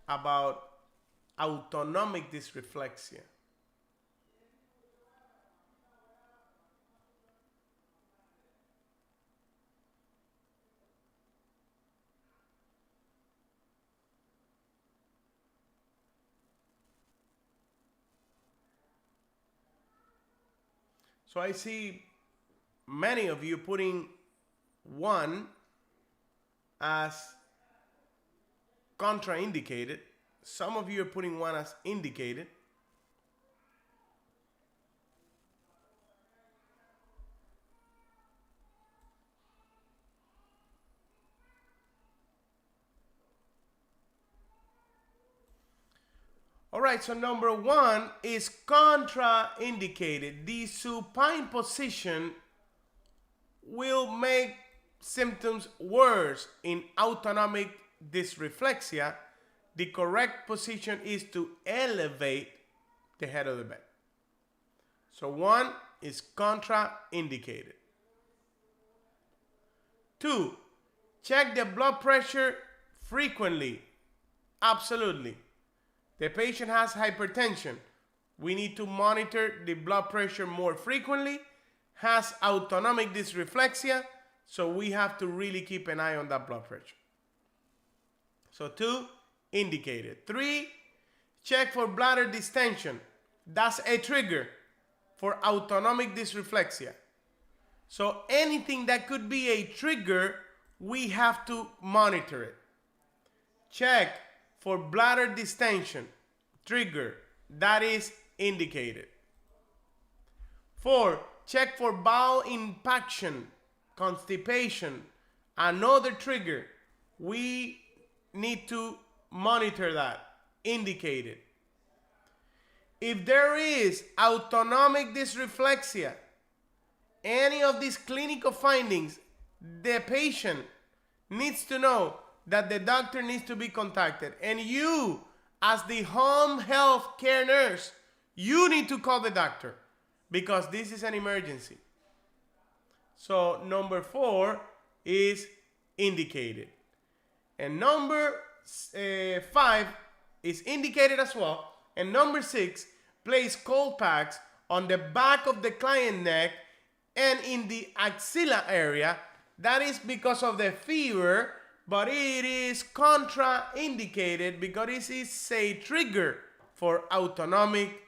S1: about autonomic dysreflexia. So I see many of you putting 1 as contraindicated. Some of you are putting 1 as indicated. All right, so number 1 is contraindicated. The supine position will make symptoms worse in autonomic dysreflexia. The correct position is to elevate the head of the bed. So 1 is contraindicated. 2, check the blood pressure frequently. Absolutely. The patient has hypertension. We need to monitor the blood pressure more frequently. Has autonomic dysreflexia, so we have to really keep an eye on that blood pressure. So 2, indicated. 3, check for bladder distension. That's a trigger for autonomic dysreflexia. So anything that could be a trigger, we have to monitor it. Check for bladder distension, trigger, that is indicated. 4, check for bowel impaction, constipation, another trigger. We need to monitor that, indicated. If there is autonomic dysreflexia, any of these clinical findings, the patient needs to know that the doctor needs to be contacted. And you, as the home health care nurse, you need to call the doctor because this is an emergency. So number 4 is indicated. And number 5 is indicated as well. And number 6, place cold packs on the back of the client neck and in the axilla area. That is because of the fever, but it is contraindicated because this is a trigger for autonomic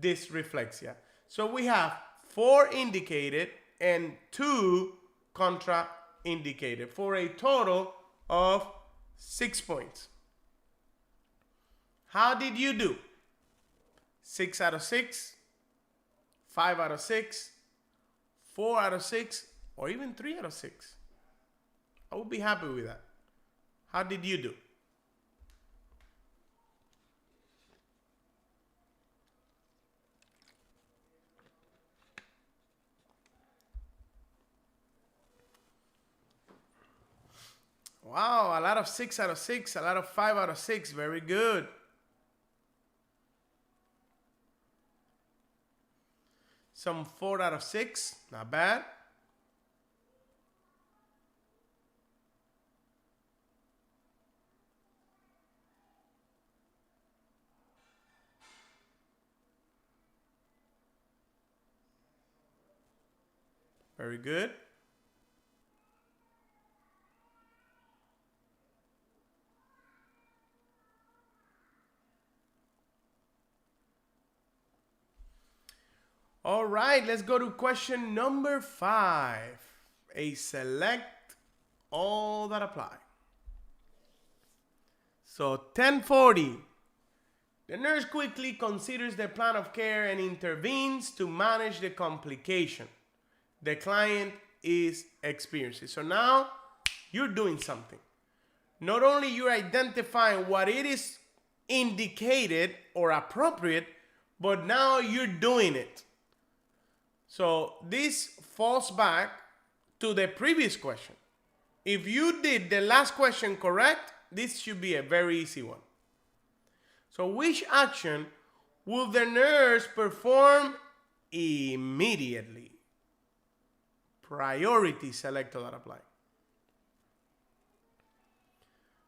S1: dysreflexia. So we have 4 indicated and 2 contraindicated for a total of 6 points. How did you do? 6 out of 6, 5 out of 6, 4 out of 6, or even 3 out of 6. I would be happy with that. How did you do? Wow, a lot of 6 out of 6, a lot of 5 out of 6. Very good. Some 4 out of 6, not bad. Very good. All right, let's go to question number 5. A select all that apply. So 1040. The nurse quickly considers the plan of care and intervenes to manage the complication the client is experiencing. So now you're doing something. Not only you're identifying what it is indicated or appropriate, but now you're doing it. So this falls back to the previous question. If you did the last question correct, this should be a very easy one. So which action will the nurse perform immediately? Priority select all that apply.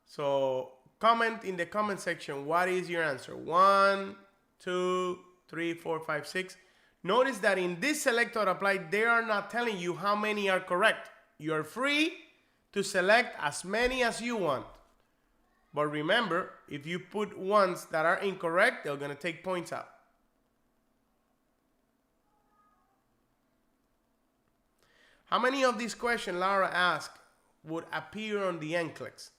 S1: So comment in the comment section, what is your answer? 1, 2, 3, 4, 5, 6. Notice that in this select or apply, they are not telling you how many are correct. You're free to select as many as you want. But remember, if you put ones that are incorrect, they're going to take points out. How many of these questions Laura asked would appear on the NCLEX?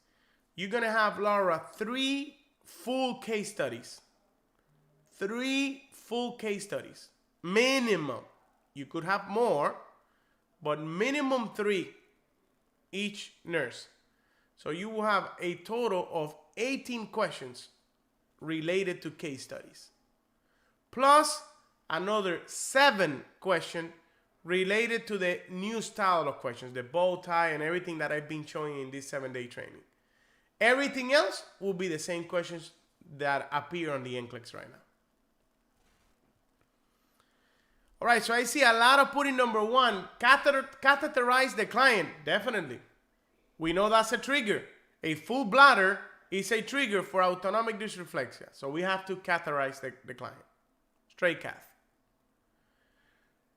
S1: You're going to have, Laura, 3 full case studies. 3 full case studies. Minimum. You could have more, but minimum 3 each nurse. So you will have a total of 18 questions related to case studies. Plus another 7 questions related to the new style of questions, the bow tie and everything that I've been showing in this 7-day training. Everything else will be the same questions that appear on the NCLEX right now. All right, so I see a lot of putting number 1, catheterize the client. Definitely. We know that's a trigger. A full bladder is a trigger for autonomic dysreflexia. So we have to catheterize the client. Straight cath.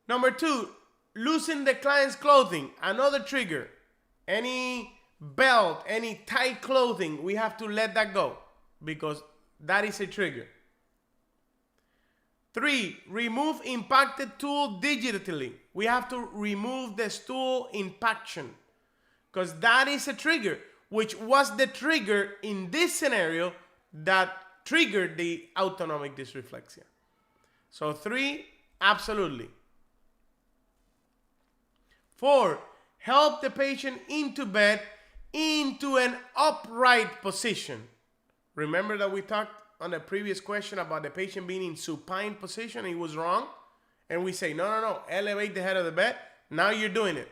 S1: Number 2, loosen the client's clothing. Another trigger. Any belt, any tight clothing, we have to let that go because that is a trigger. 3, remove impacted tool digitally. We have to remove the stool impaction because that is a trigger, which was the trigger in this scenario that triggered the autonomic dysreflexia. So 3, absolutely. 4, help the patient into bed into an upright position. Remember that we talked on the previous question about the patient being in supine position. It was wrong. And we say, no, elevate the head of the bed. Now you're doing it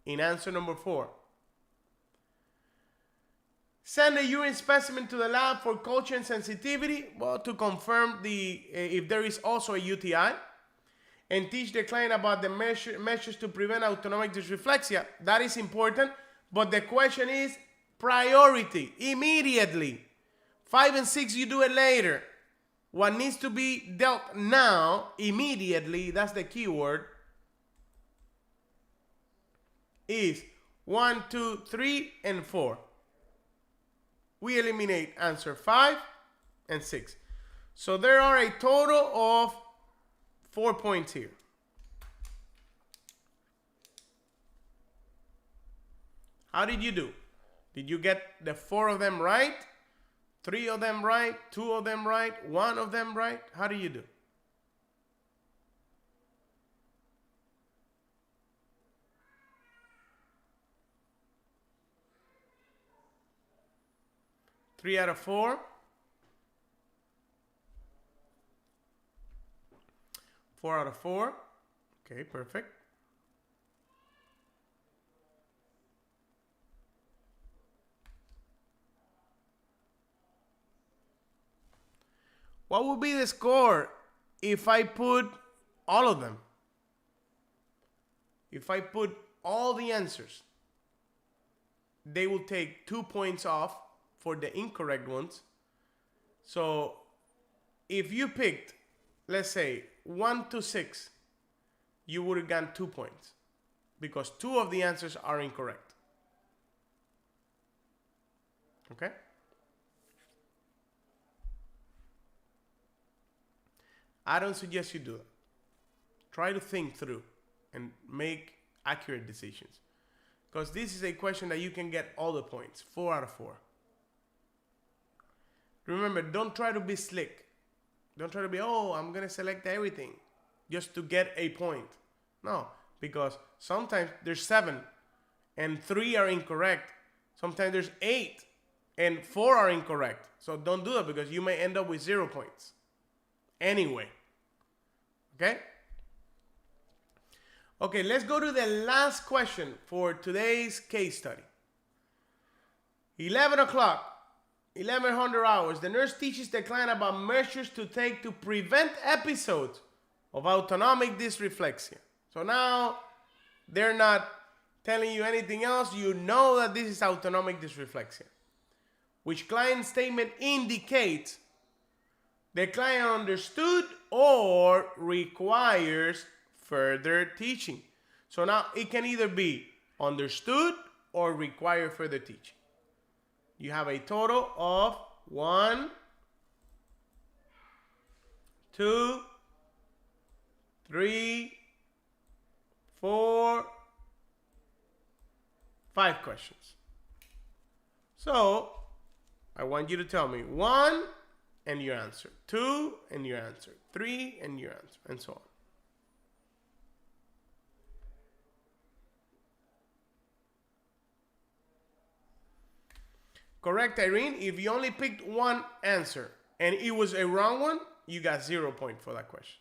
S1: in answer number 4. Send a urine specimen to the lab for culture and sensitivity, well, to confirm if there is also a UTI. And teach the client about the measures to prevent autonomic dysreflexia. That is important. But the question is priority, immediately. 5 and 6, you do it later. What needs to be dealt now, immediately, that's the key word, is 1, 2, 3, and 4. We eliminate answer 5 and 6. So there are a total of 4 points here. How did you do? Did you get the 4 of them right? 3 of them right? 2 of them right? 1 of them right? How do you do? Three out of 4. 4 out of 4. Okay, perfect. What would be the score if I put all of them? If I put all the answers, they will take 2 points off for the incorrect ones. So if you picked, let's say, 1 to 6, you would have gotten 2 points because 2 of the answers are incorrect. Okay? I don't suggest you do it. Try to think through and make accurate decisions. Because this is a question that you can get all the points, 4 out of 4. Remember, don't try to be slick. Don't try to be, oh, I'm going to select everything just to get a point. No, because sometimes there's 7 and 3 are incorrect. Sometimes there's 8 and 4 are incorrect. So don't do that because you may end up with 0 points. Anyway. Okay? Okay, let's go to the last question for today's case study. 11 o'clock. 1100 hours. The nurse teaches the client about measures to take to prevent episodes of autonomic dysreflexia. So now they're not telling you anything else. You know that this is autonomic dysreflexia. Which client statement indicates the client understood or requires further teaching. So now it can either be understood or require further teaching. You have a total of 1, 2, 3, 4, 5 questions. So I want you to tell me 1 and your answer, 2 and your answer, 3 and your answer, and so on. Correct, Irene. If you only picked one answer and it was a wrong one, you got 0 point for that question.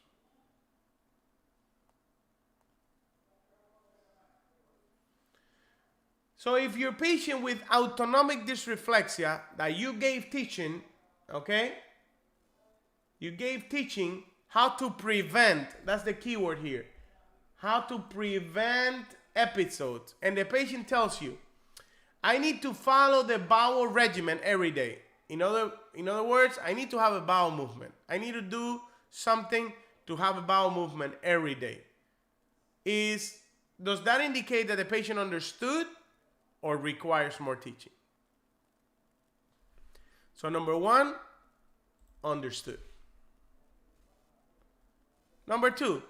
S1: So if you're patient with autonomic dysreflexia that you gave teaching, okay? You gave teaching how to prevent, that's the key word here, how to prevent episodes. And the patient tells you, I need to follow the bowel regimen every day. In other words, I need to have a bowel movement. I need to do something to have a bowel movement every day. Does that indicate that the patient understood or requires more teaching? So number 1, understood. Number 2,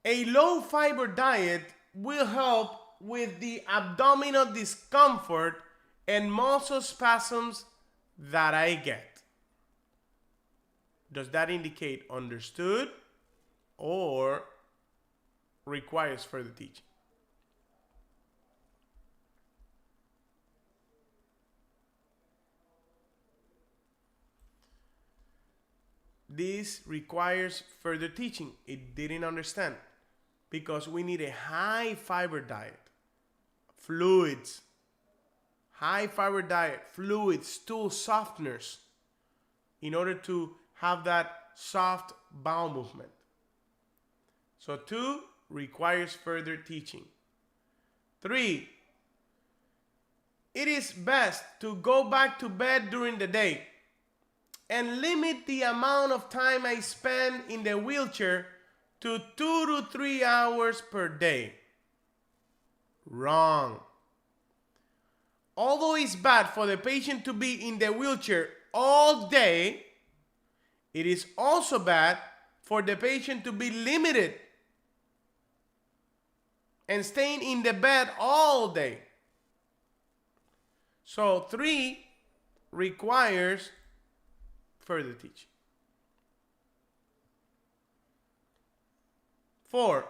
S1: a low fiber diet will help with the abdominal discomfort and muscle spasms that I get. Does that indicate understood or requires further teaching? This requires further teaching. It didn't understand because we need a high fiber diet. Fluids, high fiber diet, fluids, stool softeners in order to have that soft bowel movement. So 2 requires further teaching. 3, it is best to go back to bed during the day and limit the amount of time I spend in the wheelchair to 2 to 3 hours per day. Wrong. Although it's bad for the patient to be in the wheelchair all day, it is also bad for the patient to be limited and staying in the bed all day. So 3 requires further teaching. 4,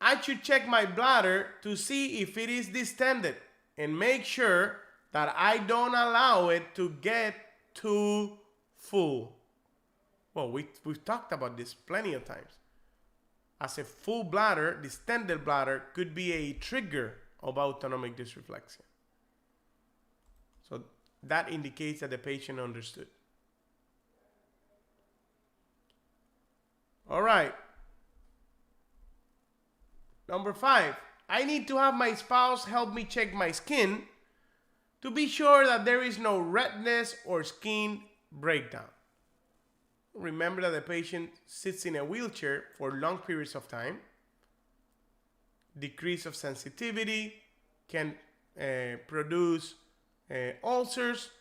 S1: I should check my bladder to see if it is distended and make sure that I don't allow it to get too full. Well, we've talked about this plenty of times. As a full bladder, distended bladder could be a trigger of autonomic dysreflexia. So that indicates that the patient understood. All right. Number 5, I need to have my spouse help me check my skin to be sure that there is no redness or skin breakdown. Remember that the patient sits in a wheelchair for long periods of time. Decrease of sensitivity can produce ulcers.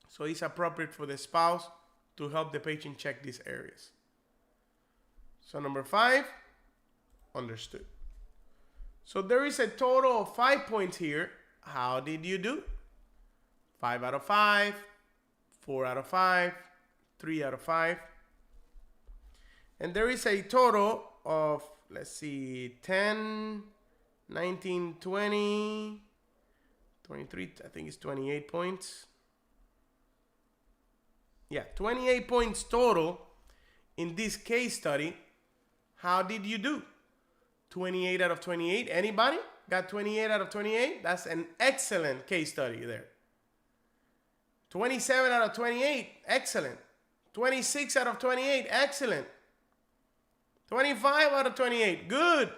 S1: So it's appropriate for the spouse to help the patient check these areas. So number 5, understood. So there is a total of 5 points here. How did you do? 5 out of 5, 4 out of 5, 3 out of 5. And there is a total of, let's see, 10, 19, 20, 23, I think it's 28 points. Yeah, 28 points total in this case study. How did you do? 28 out of 28. Anybody got 28 out of 28? That's an excellent case study there. 27 out of 28. Excellent. 26 out of 28. Excellent. 25 out of 28. Good.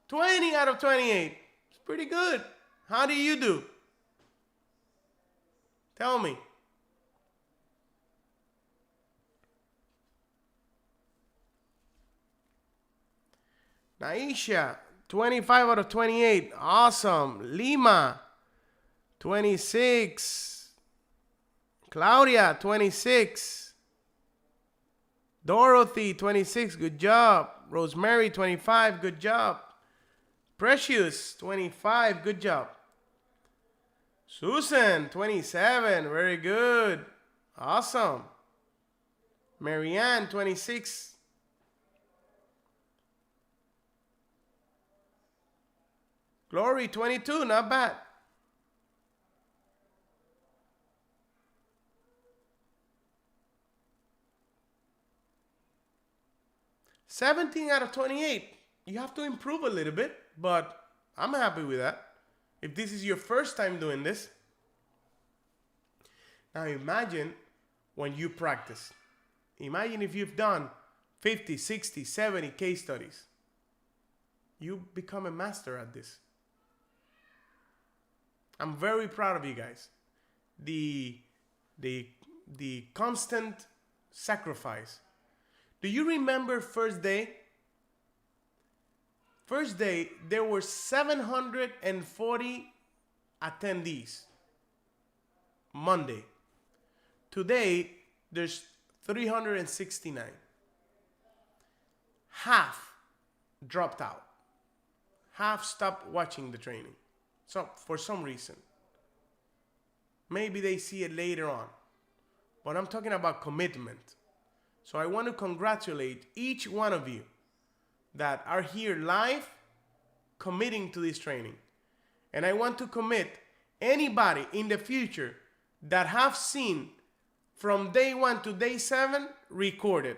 S1: 20 out of 28. It's pretty good. How do you do? Tell me. Naisha, 25 out of 28. Awesome. Lima, 26. Claudia, 26. Dorothy, 26. Good job. Rosemary, 25. Good job. Precious, 25. Good job. Susan, 27. Very good. Awesome. Marianne, 26. Glory, 22, not bad. $17 out of 28. You have to improve a little bit, but I'm happy with that. If this is your first time doing this. Now imagine when you practice. Imagine if you've done 50, 60, 70 case studies. You become a master at this. I'm very proud of you guys. The constant sacrifice. Do you remember first day? First day, there were 740 attendees. Monday. Today, there's 369. Half dropped out. Half stopped watching the training. So for some reason. Maybe they see it later on. But I'm talking about commitment. So I want to congratulate each one of you that are here live committing to this training. And I want to commit anybody in the future that have seen from day 1 to day 7 recorded.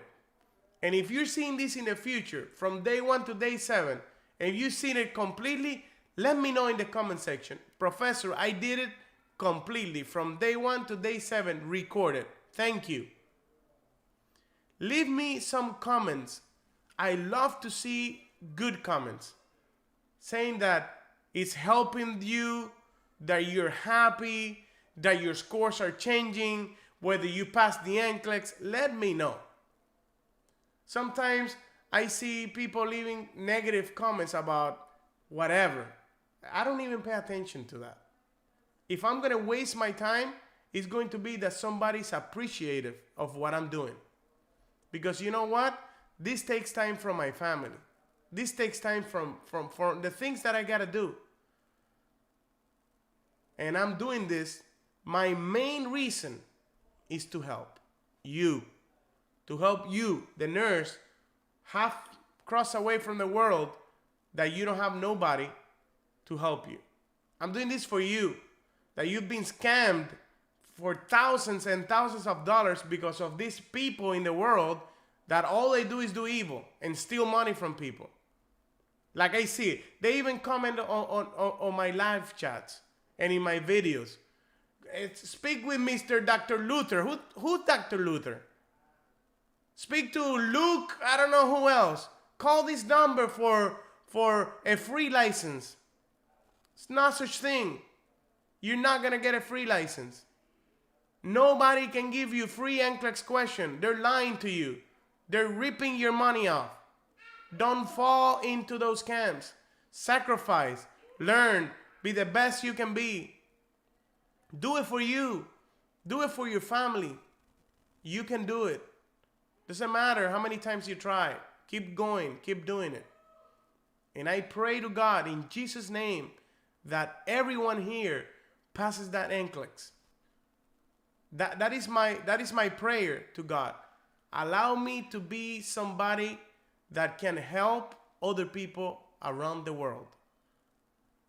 S1: And if you're seeing this in the future from day 1 to day 7 and you've seen it completely, let me know in the comment section. Professor, I did it completely from day 1 to day 7 recorded. Thank you. Leave me some comments. I love to see good comments saying that it's helping you, that you're happy, that your scores are changing, whether you pass the NCLEX. Let me know. Sometimes I see people leaving negative comments about whatever. I don't even pay attention to that. If I'm going to waste my time, it's going to be that somebody's appreciative of what I'm doing. Because you know what? This takes time from my family. This takes time from the things that I got to do. And I'm doing this. My main reason is to help you. To help you, the nurse, half cross away from the world that you don't have nobody to help you. I'm doing this for you, that you've been scammed for thousands and thousands of dollars because of these people in the world that all they do is do evil and steal money from people. Like I see it. They even comment on my live chats and in my videos. Speak with Mr. Dr. Luther. Who's Dr. Luther? Speak to Luke, I don't know who else. Call this number for a free license. It's not such thing. You're not going to get a free license. Nobody can give you free NCLEX question. They're lying to you. They're ripping your money off. Don't fall into those scams. Sacrifice. Learn. Be the best you can be. Do it for you. Do it for your family. You can do it. Doesn't matter how many times you try. Keep going. Keep doing it. And I pray to God in Jesus' name that everyone here passes that NCLEX. That is my prayer to God. Allow me to be somebody that can help other people around the world.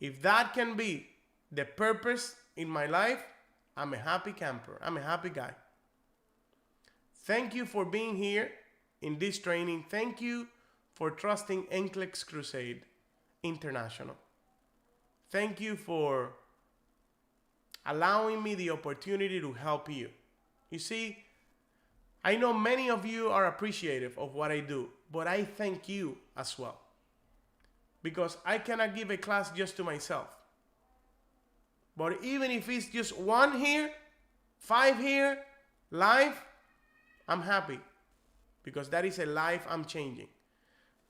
S1: If that can be the purpose in my life, I'm a happy camper. I'm a happy guy. Thank you for being here in this training. Thank you for trusting NCLEX Crusade International. Thank you for allowing me the opportunity to help you. You see, I know many of you are appreciative of what I do, but I thank you as well. Because I cannot give a class just to myself. But even if it's just 1 here, 5 here, live, I'm happy. Because that is a life I'm changing.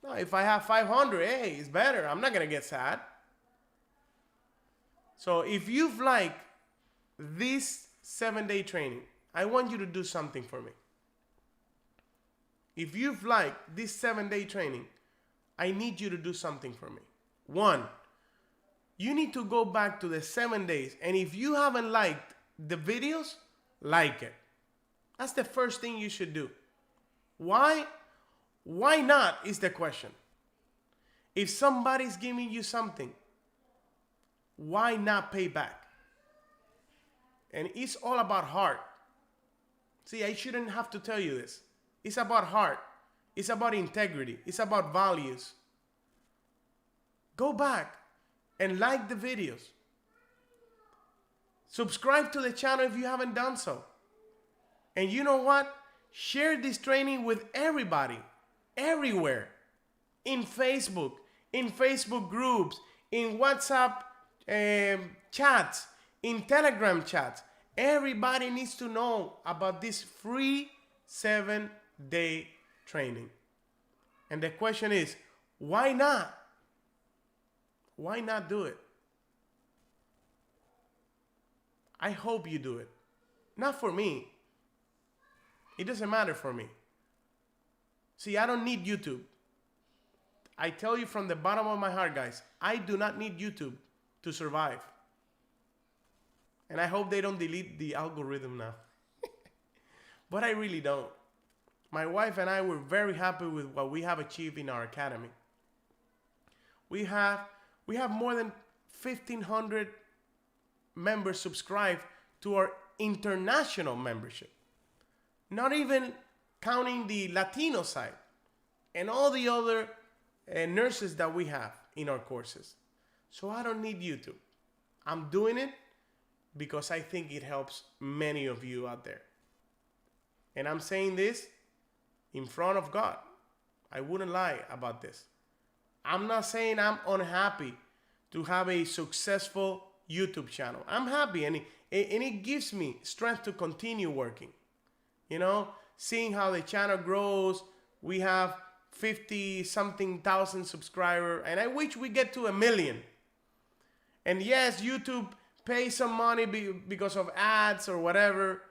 S1: Now, if I have 500, hey, it's better. I'm not going to get sad. So if you've liked this 7-day training, I want you to do something for me. If you've liked this 7-day training, I need you to do something for me. 1, you need to go back to the 7 days. And if you haven't liked the videos, like it. That's the first thing you should do. Why? Why not is the question. If somebody's giving you something, why not pay back? And it's all about heart. See, I shouldn't have to tell you this. It's about heart. It's about integrity. It's about values. Go back and like the videos. Subscribe to the channel if you haven't done so. And you know what? Share this training with everybody, everywhere. In Facebook groups, in WhatsApp chats, in Telegram chats. Everybody needs to know about this free 7-day training. And the question is, why not? Why not do it? I hope you do it. Not for me. It doesn't matter for me. See, I don't need YouTube. I tell you from the bottom of my heart, guys, I do not need YouTube to survive. And I hope they don't delete the algorithm now. But I really don't. My wife and I were very happy with what we have achieved in our academy. We have more than 1,500 members subscribed to our international membership. Not even counting the Latino side and all the other nurses that we have in our courses. So I don't need YouTube. I'm doing it because I think it helps many of you out there. And I'm saying this in front of God. I wouldn't lie about this. I'm not saying I'm unhappy to have a successful YouTube channel. I'm happy and it gives me strength to continue working. You know, seeing how the channel grows. We have 50-something thousand subscribers, and I wish we get to 1 million. And yes, YouTube pays some money because of ads or whatever,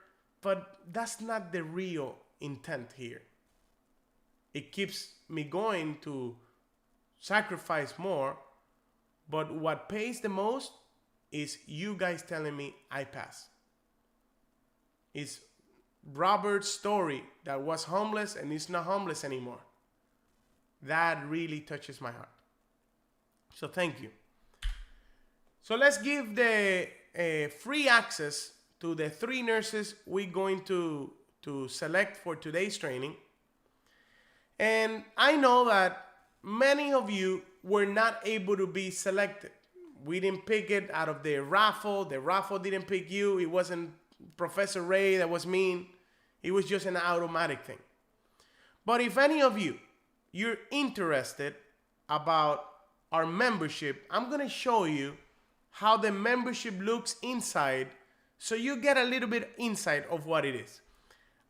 S1: but that's not the real intent here. It keeps me going to sacrifice more, but what pays the most is you guys telling me I pass. It's Robert's story that was homeless and is not homeless anymore. That really touches my heart. So thank you. So let's give the free access to the 3 nurses we're going to select for today's training. And I know that many of you were not able to be selected. We didn't pick it out of the raffle. The raffle didn't pick you. It wasn't Professor Ray that was mean. It was just an automatic thing. But if any of you're interested about our membership, I'm going to show you how the membership looks inside so you get a little bit insight of what it is.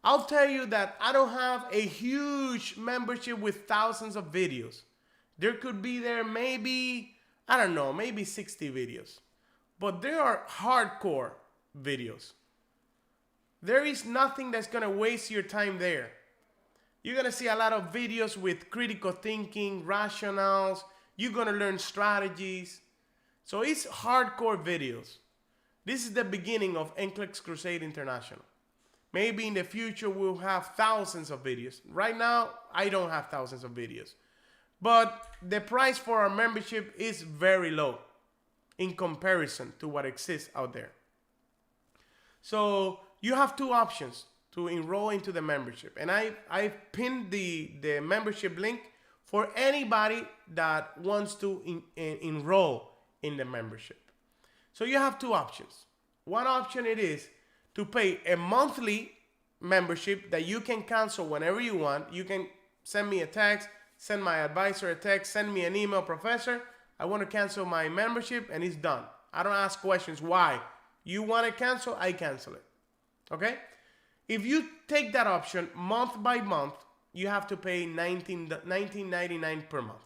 S1: I'll tell you that I don't have a huge membership with thousands of videos. There could be maybe 60 videos. But there are hardcore videos. There is nothing that's going to waste your time there. You're gonna see a lot of videos with critical thinking, rationales. You're gonna learn strategies. So it's hardcore videos. This is the beginning of NCLEX Crusade International. Maybe in the future we'll have thousands of videos. Right now, I don't have thousands of videos. But the price for our membership is very low in comparison to what exists out there. So you have two options to enroll into the membership. And I've pinned the membership link for anybody that wants to enroll in the membership. So you have two options. One option it is to pay a monthly membership that you can cancel whenever you want. You can send me a text, send my advisor a text, send me an email, Professor, I want to cancel my membership, and it's done. I don't ask questions. Why? You want to cancel, I cancel it. Okay? If you take that option month by month, you have to pay $19.99 per month.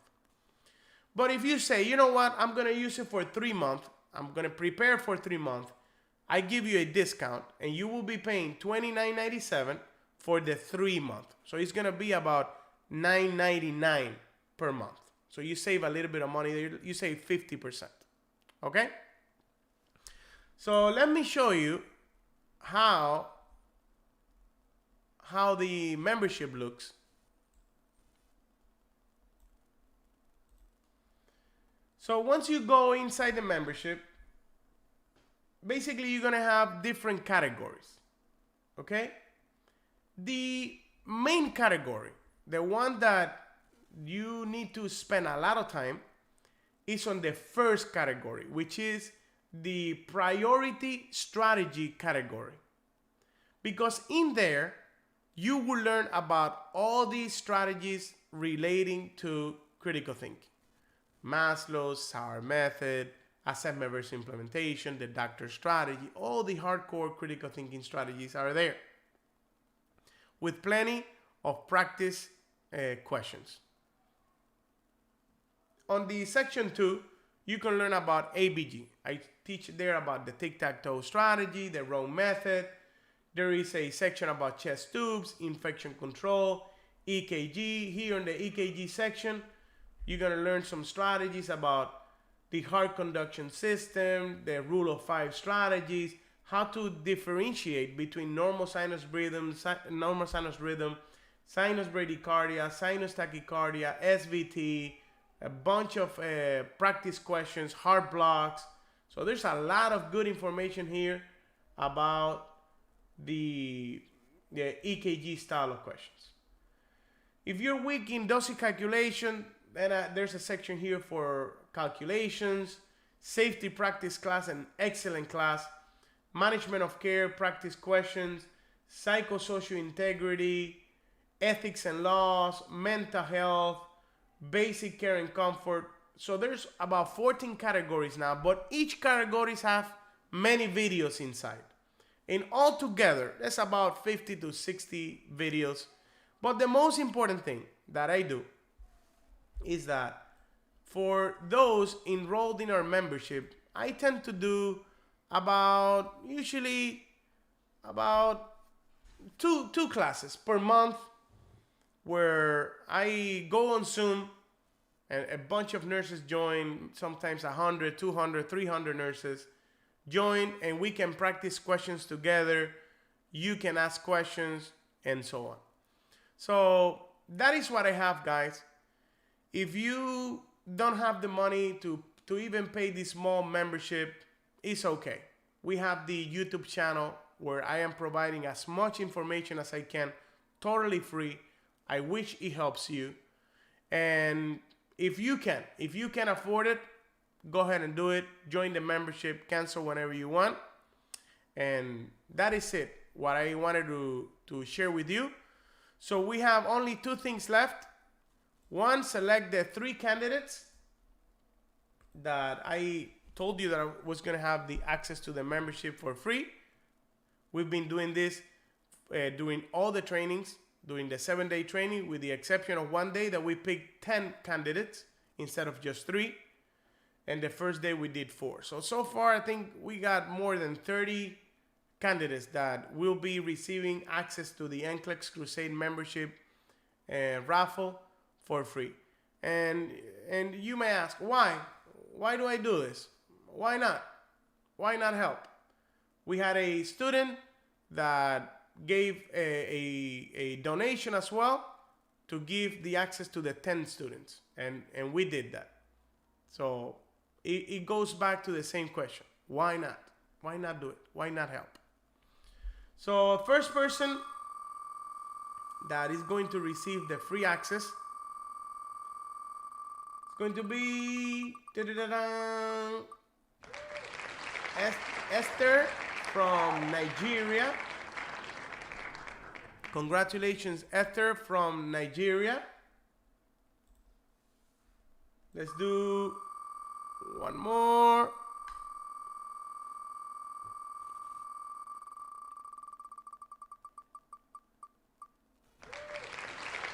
S1: But if you say, you know what, I'm going to use it for 3 months, I'm going to prepare for 3 months, I give you a discount, and you will be paying $29.97 for the 3 months. So it's going to be about $9.99 per month. So you save a little bit of money. You save 50%. Okay? So let me show you how the membership looks. So once you go inside the membership, basically you're going to have different categories. Okay? The main category, the one that you need to spend a lot of time, is on the first category, which is the priority strategy category. Because in there, you will learn about all these strategies relating to critical thinking. Maslow's SAR method, assessment versus implementation, the doctor strategy, all the hardcore critical thinking strategies are there, with plenty of practice questions. On the section 2, you can learn about ABG. I teach there about the tic-tac-toe strategy, the row method. There is a section about chest tubes, infection control, EKG. Here in the EKG section, you're going to learn some strategies about the heart conduction system, the rule of 5 strategies, how to differentiate between normal sinus rhythm, sinus bradycardia, sinus tachycardia, SVT, a bunch of practice questions, heart blocks. So there's a lot of good information here about the EKG style of questions. If you're weak in dosage calculation, then there's a section here for calculations, safety practice class and excellent class, management of care practice questions, psychosocial integrity, ethics and laws, mental health, basic care and comfort. So there's about 14 categories now, but each categories have many videos inside. And all together, that's about 50 to 60 videos. But the most important thing that I do is that for those enrolled in our membership, I tend to do usually about two classes per month, where I go on Zoom and a bunch of nurses join, sometimes 100, 200, 300 nurses join, and we can practice questions together. You can ask questions and so on. So that is what I have, guys. If you don't have the money to even pay this small membership, it's okay. We have the YouTube channel where I am providing as much information as I can, totally free. I wish it helps you. And if you can afford it, go ahead and do it. Join the membership, cancel whenever you want. And that is it, what I wanted to share with you. So we have only 2 things left. One, select the 3 candidates that I told you that I was going to have the access to the membership for free. We've been doing this, doing all the trainings, doing the 7-day training, with the exception of one day that we picked 10 candidates instead of just 3. And the first day we did 4. So far, I think we got more than 30 candidates that will be receiving access to the NCLEX Crusade membership raffle for free. And you may ask, why? Why do I do this? Why not? Why not help? We had a student that gave a donation as well to give the access to the 10 students. And we did that. So it goes back to the same question. Why not? Why not do it? Why not help? So first person that is going to receive the free access is going to be Esther from Nigeria. Congratulations, Esther from Nigeria. Let's do one more.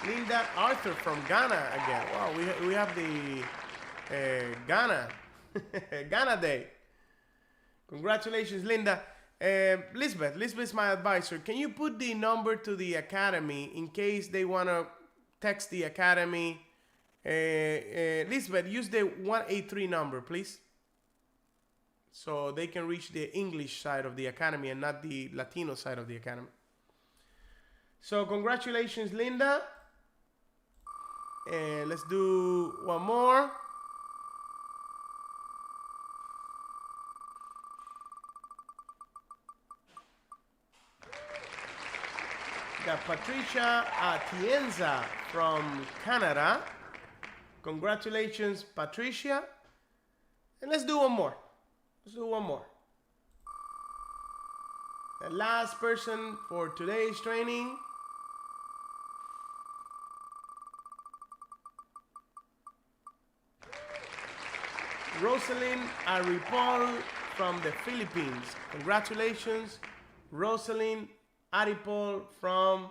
S1: Linda Arthur from Ghana again. Wow, we have the Ghana Ghana Day. Congratulations, Linda. Lisbeth's my advisor. Can you put the number to the academy in case they want to text the academy? Lisbeth, use the 183 number, please, so they can reach the English side of the academy and not the Latino side of the academy. So congratulations, Linda. And let's do one more. Got Patricia Atienza from Canada. Congratulations, Patricia. And let's do one more. Let's do one more. The last person for today's training. Rosalind Aripol from the Philippines. Congratulations, Rosalind Aripol from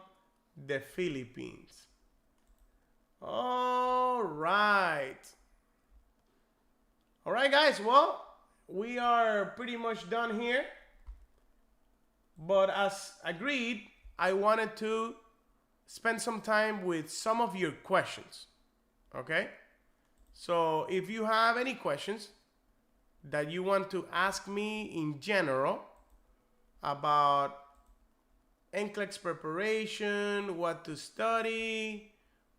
S1: the Philippines. All right. All right, guys. Well, we are pretty much done here. But as agreed, I wanted to spend some time with some of your questions. Okay? So if you have any questions that you want to ask me in general about NCLEX preparation, what to study,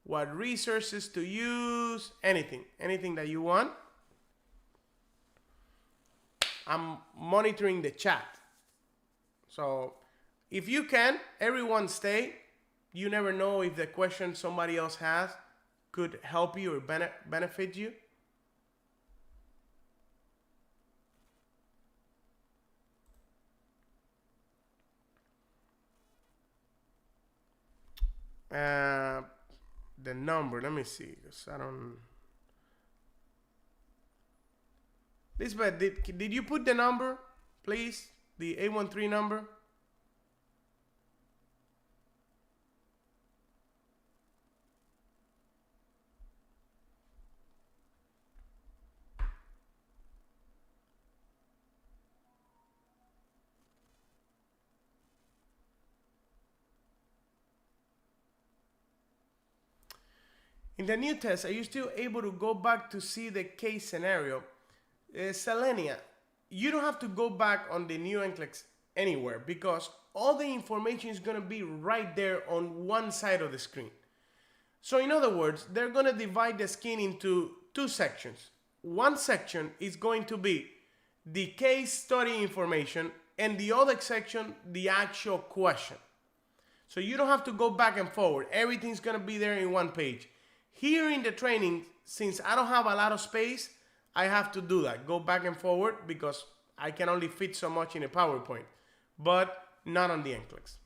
S1: what resources to use, anything that you want, I'm monitoring the chat. So if you can, everyone stay. You never know if the question somebody else has could help you or benefit you. The number, let me see, because I don't. Lisbeth, did you put the number, please? The 813 number? In the new test, are you still able to go back to see the case scenario? Selenia, you don't have to go back on the new NCLEX anywhere because all the information is going to be right there on one side of the screen. So in other words, they're going to divide the skin into two sections. One section is going to be the case study information and the other section, the actual question. So you don't have to go back and forward. Everything's going to be there in one page. Here in the training, since I don't have a lot of space, I have to do that. Go back and forward because I can only fit so much in a PowerPoint, but not on the NCLEX.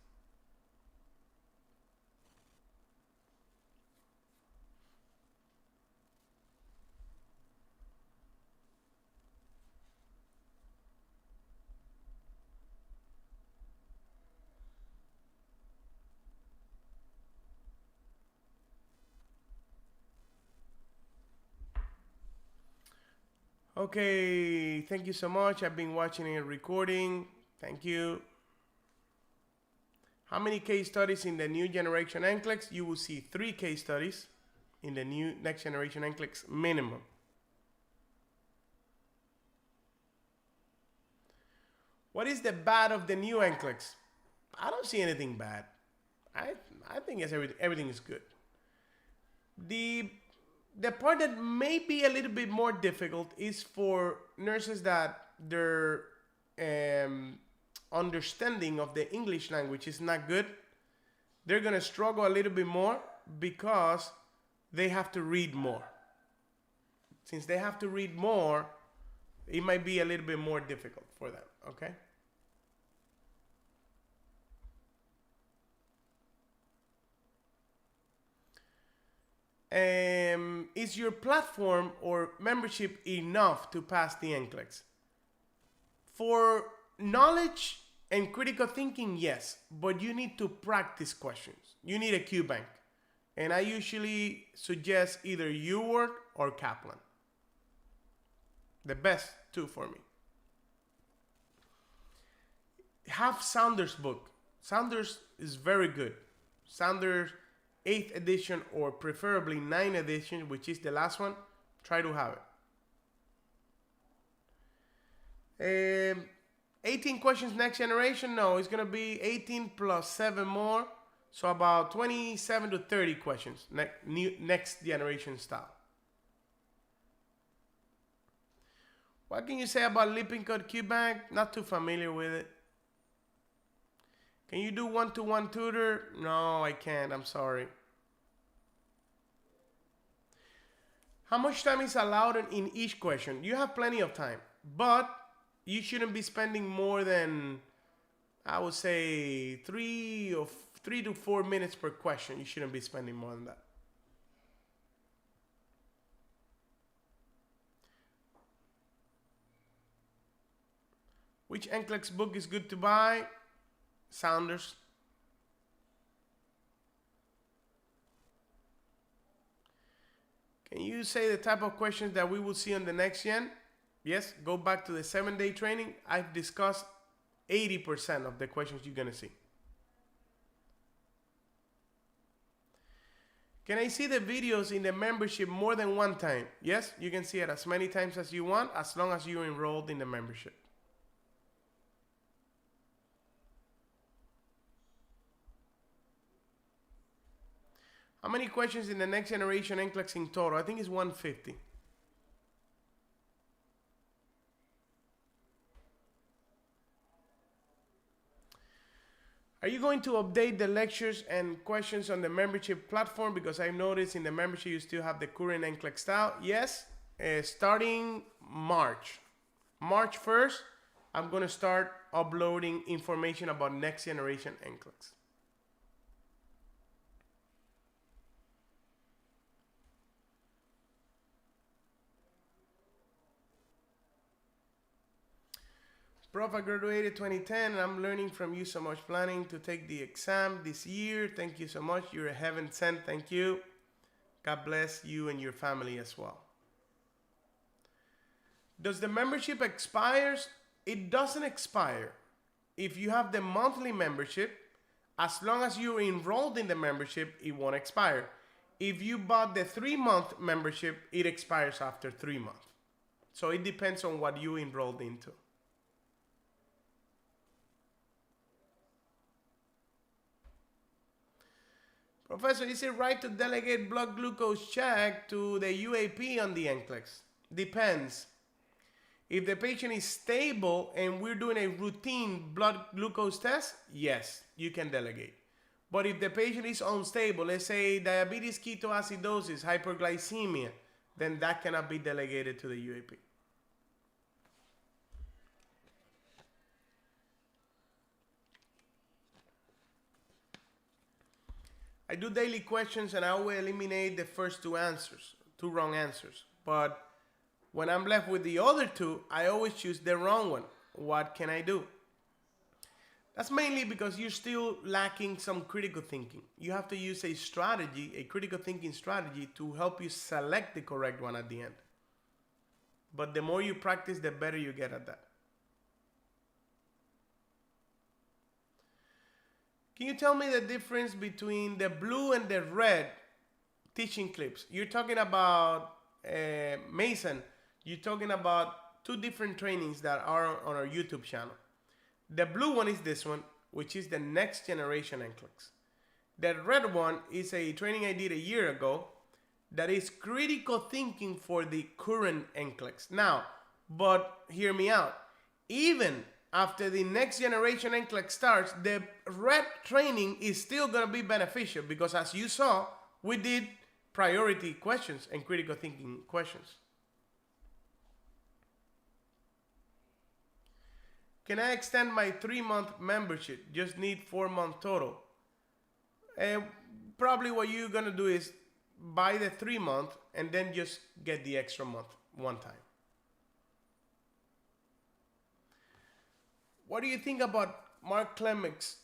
S1: Okay, thank you so much. I've been watching a recording. Thank you. How many case studies in the new generation NCLEX? You will see 3 case studies in the new next generation NCLEX minimum. What is the bad of the new NCLEX? I don't see anything bad. I think everything is good. The part that may be a little bit more difficult is for nurses that their understanding of the English language is not good. They're gonna struggle a little bit more because they have to read more. Since they have to read more, it might be a little bit more difficult for them, okay? Is your platform or membership enough to pass the NCLEX? For knowledge and critical thinking, yes, but you need to practice questions. You need a Q bank. And I usually suggest either UWork or Kaplan. The best two for me. Have Saunders' book. Saunders is very good. Saunders 8th edition or preferably 9th edition, which is the last one. Try to have it. 18 questions next generation? No, it's going to be 18 plus 7 more. So about 27 to 30 questions next generation style. What can you say about Lippincott QBank? Not too familiar with it. Can you do one-to-one tutor? No, I can't. I'm sorry. How much time is allowed in each question? You have plenty of time, but you shouldn't be spending more than, I would say, 3 to 4 minutes per question. You shouldn't be spending more than that. Which NCLEX book is good to buy? Saunders. Can you say the type of questions that we will see on the next gen? Yes, go back to the 7-day training. I've discussed 80% of the questions you're gonna see. Can I see the videos in the membership more than one time? Yes, you can see it as many times as you want, as long as you're enrolled in the membership. How many questions in the next generation NCLEX in total? I think it's 150. Are you going to update the lectures and questions on the membership platform? Because I've noticed in the membership you still have the current NCLEX style. Yes, starting March 1st, I'm going to start uploading information about next generation NCLEX. Prof, I graduated 2010 and I'm learning from you so much. Planning to take the exam this year. Thank you so much. You're a heaven sent. Thank you. God bless you and your family as well. Does the membership expires? It doesn't expire. If you have the monthly membership, as long as you're enrolled in the membership, it won't expire. If you bought the 3-month membership, it expires after 3 months. So it depends on what you enrolled into. Professor, is it right to delegate blood glucose check to the UAP on the NCLEX? Depends. If the patient is stable and we're doing a routine blood glucose test, yes, you can delegate. But if the patient is unstable, let's say diabetes ketoacidosis, hyperglycemia, then that cannot be delegated to the UAP. I do daily questions and I will eliminate the first 2 wrong answers. But when I'm left with the other 2, I always choose the wrong one. What can I do? That's mainly because you're still lacking some critical thinking. You have to use a strategy, a critical thinking strategy, to help you select the correct one at the end. But the more you practice, the better you get at that. Can you tell me the difference between the blue and the red teaching clips? You're talking about Mason. You're talking about two different trainings that are on our YouTube channel. The blue one is this one, which is the Next Generation NCLEX. The red one is a training I did a year ago that is critical thinking for the current NCLEX. Now, but hear me out. Even after the Next Generation NCLEX starts, the red training is still going to be beneficial because, as you saw, we did priority questions and critical thinking questions. Can I extend my 3-month membership? Just need 4 months total. Probably what you're going to do is buy the 3-month and then just get the extra month one time. What do you think about Mark Clements'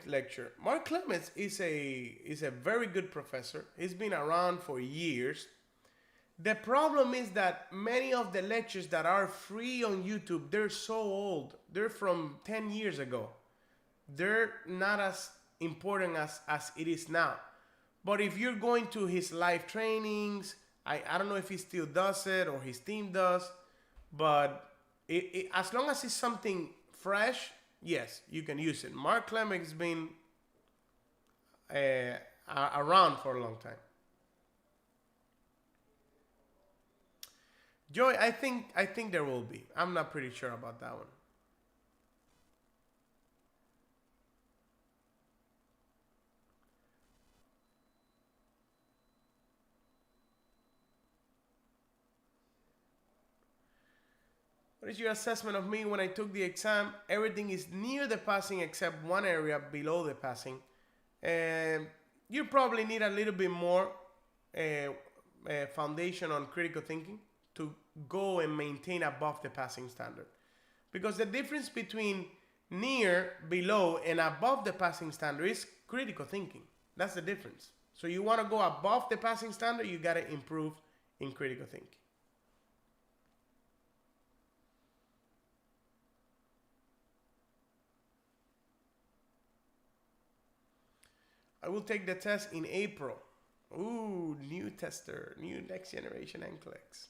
S1: lecture? Mark Clements is a very good professor. He's been around for years. The problem is that many of the lectures that are free on YouTube, they're so old. They're from 10 years ago. They're not as important as it is now. But if you're going to his live trainings, I don't know if he still does it or his team does, but as long as it's something fresh, yes, you can use it. Mark Clements has been around for a long time. Joy, I think there will be. I'm not pretty sure about that one. What is your assessment of me when I took the exam? Everything is near the passing except one area below the passing. You probably need a little bit more foundation on critical thinking to go and maintain above the passing standard. Because the difference between near, below, and above the passing standard is critical thinking. That's the difference. So you want to go above the passing standard, you got to improve in critical thinking. I will take the test in April. Ooh, new tester, new Next Generation NCLEX.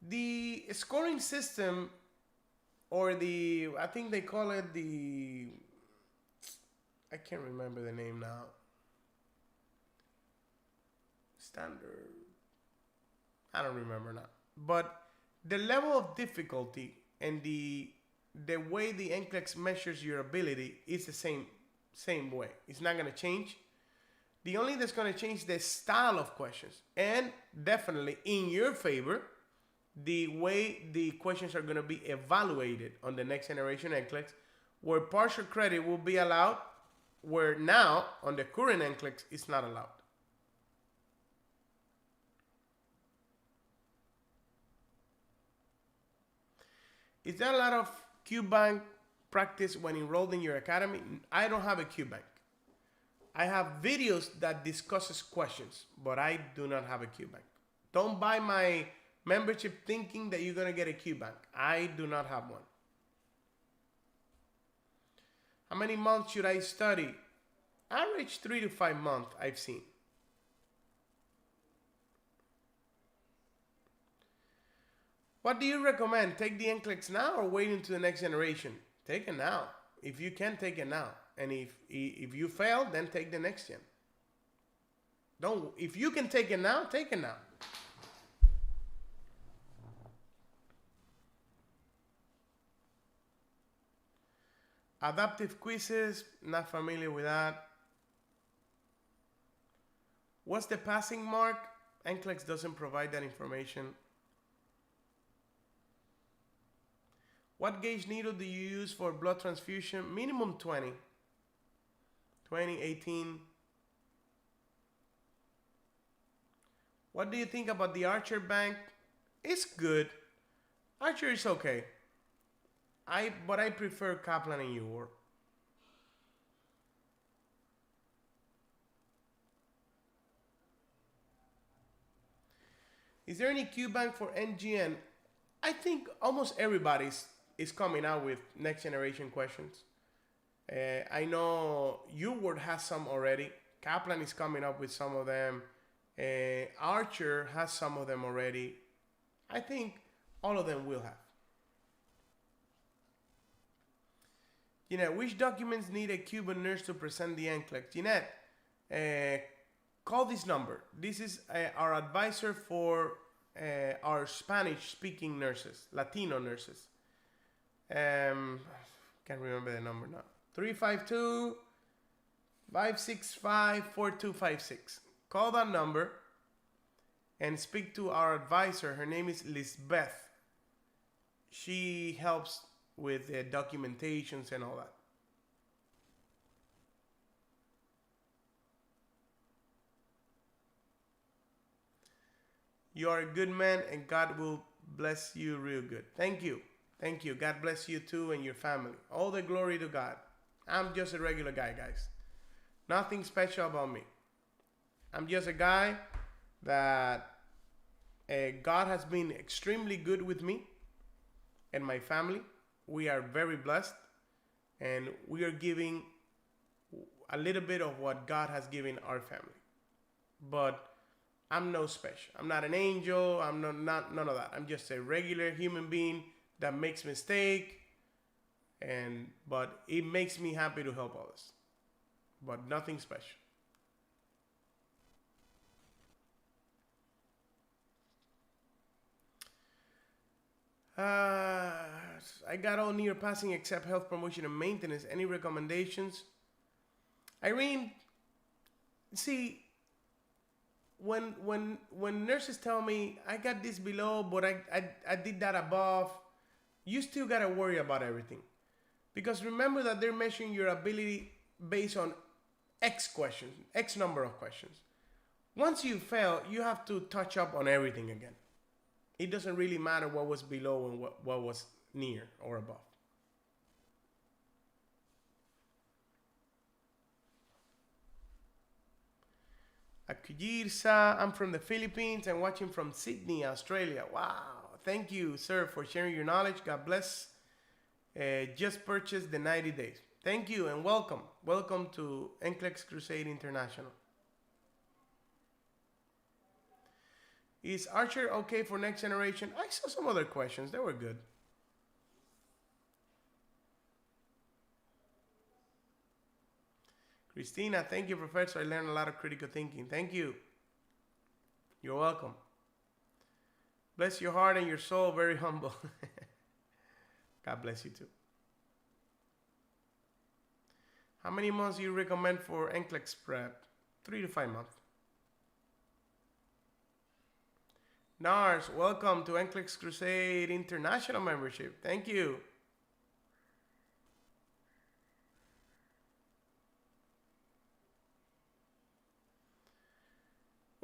S1: The scoring system, or I think they call it I can't remember the name now. Standard. I don't remember now. But the level of difficulty and the way the NCLEX measures your ability is the same way. It's not going to change. The only that's going to change the style of questions, and definitely in your favor, the way the questions are going to be evaluated on the Next Generation NCLEX, where partial credit will be allowed, where now on the current NCLEX it's not allowed. Is there a lot of QBank practice when enrolled in your academy? I don't have a QBank. I have videos that discusses questions, but I do not have a QBank. Don't buy my membership thinking that you're going to get a QBank. I do not have one. How many months should I study? Average 3 to 5 months I've seen. What do you recommend? Take the NCLEX now or wait until the next generation? Take it now. If you can, take it now. And if you fail, then take the next gen. If you can take it now, take it now. Adaptive quizzes, not familiar with that. What's the passing mark? NCLEX doesn't provide that information. What gauge needle do you use for blood transfusion? Minimum 20. 20, 18. What do you think about the Archer bank? It's good. Archer is okay. But I prefer Kaplan and Ewart. Is there any QBank for NGN? I think almost everybody's is coming out with next generation questions. I know UWorld has some already. Kaplan is coming up with some of them. Archer has some of them already. I think all of them will have. Jeanette, which documents need a Cuban nurse to present the NCLEX? Jeanette, call this number. This is our advisor for our Spanish-speaking nurses, Latino nurses. Can't remember the number now. 352-565-4256. Call that number and speak to our advisor. Her name is Lisbeth. She helps with documentations and all that. You are a good man and God will bless you real good. Thank you. Thank you. God bless you too and your family. All the glory to God. I'm just a regular guy, guys. Nothing special about me. I'm just a guy that God has been extremely good with me and my family. We are very blessed and we are giving a little bit of what God has given our family. But I'm no special. I'm not an angel. I'm not none of that. I'm just a regular human being that makes mistake, but it makes me happy to help others. But nothing special. I got all near passing except health promotion and maintenance. Any recommendations? Irene, see, when nurses tell me I got this below, but I did that above, you still gotta worry about everything. Because remember that they're measuring your ability based on X questions, X number of questions. Once you fail, you have to touch up on everything again. It doesn't really matter what was below and what was near or above. Akujirsa, I'm from the Philippines and watching from Sydney, Australia. Wow. Thank you, sir, for sharing your knowledge. God bless. Just purchased the 90 days. Thank you and welcome. Welcome to NCLEX Crusade International. Is Archer okay for next generation? I saw some other questions. They were good. Christina, thank you, Professor. I learned a lot of critical thinking. Thank you. You're welcome. Bless your heart and your soul. Very humble. God bless you too. How many months do you recommend for NCLEX prep? 3 to 5 months. Nars, welcome to NCLEX Crusade International membership. Thank you.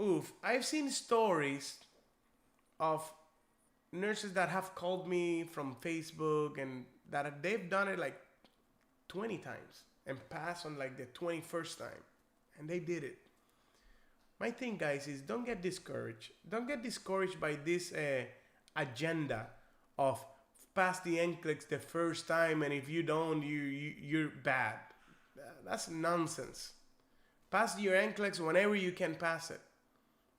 S1: Oof, I've seen stories of nurses that have called me from Facebook and that they've done it like 20 times and passed on like the 21st time. And they did it. My thing, guys, is don't get discouraged. Don't get discouraged by this agenda of pass the NCLEX the first time, and if you don't, you're bad. That's nonsense. Pass your NCLEX whenever you can pass it.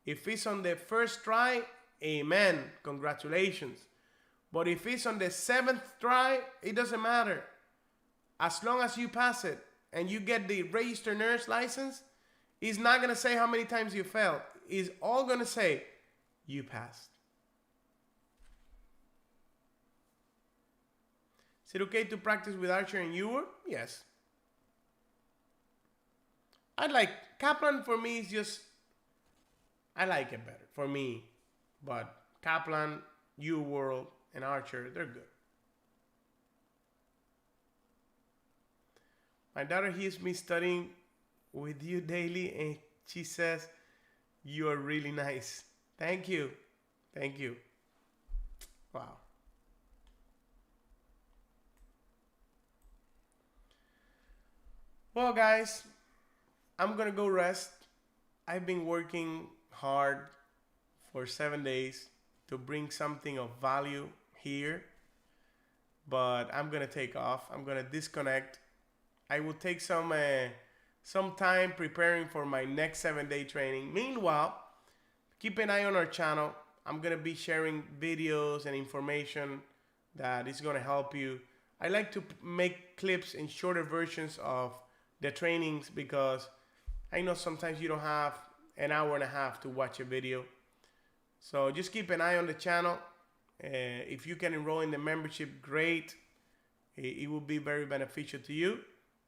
S1: If it's on the first try, amen, congratulations. But if it's on the 7th try, it doesn't matter. As long as you pass it and you get the registered nurse license, it's not going to say how many times you failed. It's all going to say you passed. Is it okay to practice with Archer and UWorld? Yes. I like Kaplan. For me, is just, I like it better for me. But Kaplan, UWorld, and Archer, they're good. My daughter hears me studying with you daily and she says you are really nice. Thank you. Thank you. Wow. Well, guys, I'm gonna go rest. I've been working hard for 7 days to bring something of value here, but I'm gonna take off. I'm gonna disconnect. I will take some time preparing for my next 7-day training. Meanwhile, keep an eye on our channel. I'm gonna be sharing videos and information that is gonna help you. I like to make clips in shorter versions of the trainings because I know sometimes you don't have an hour and a half to watch a video. So just keep an eye on the channel. If you can enroll in the membership, great. It will be very beneficial to you.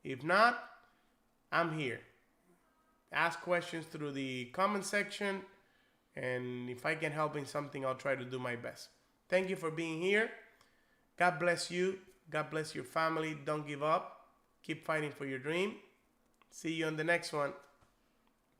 S1: If not, I'm here. Ask questions through the comment section, and if I can help in something, I'll try to do my best. Thank you for being here. God bless you. God bless your family. Don't give up. Keep fighting for your dream. See you on the next one.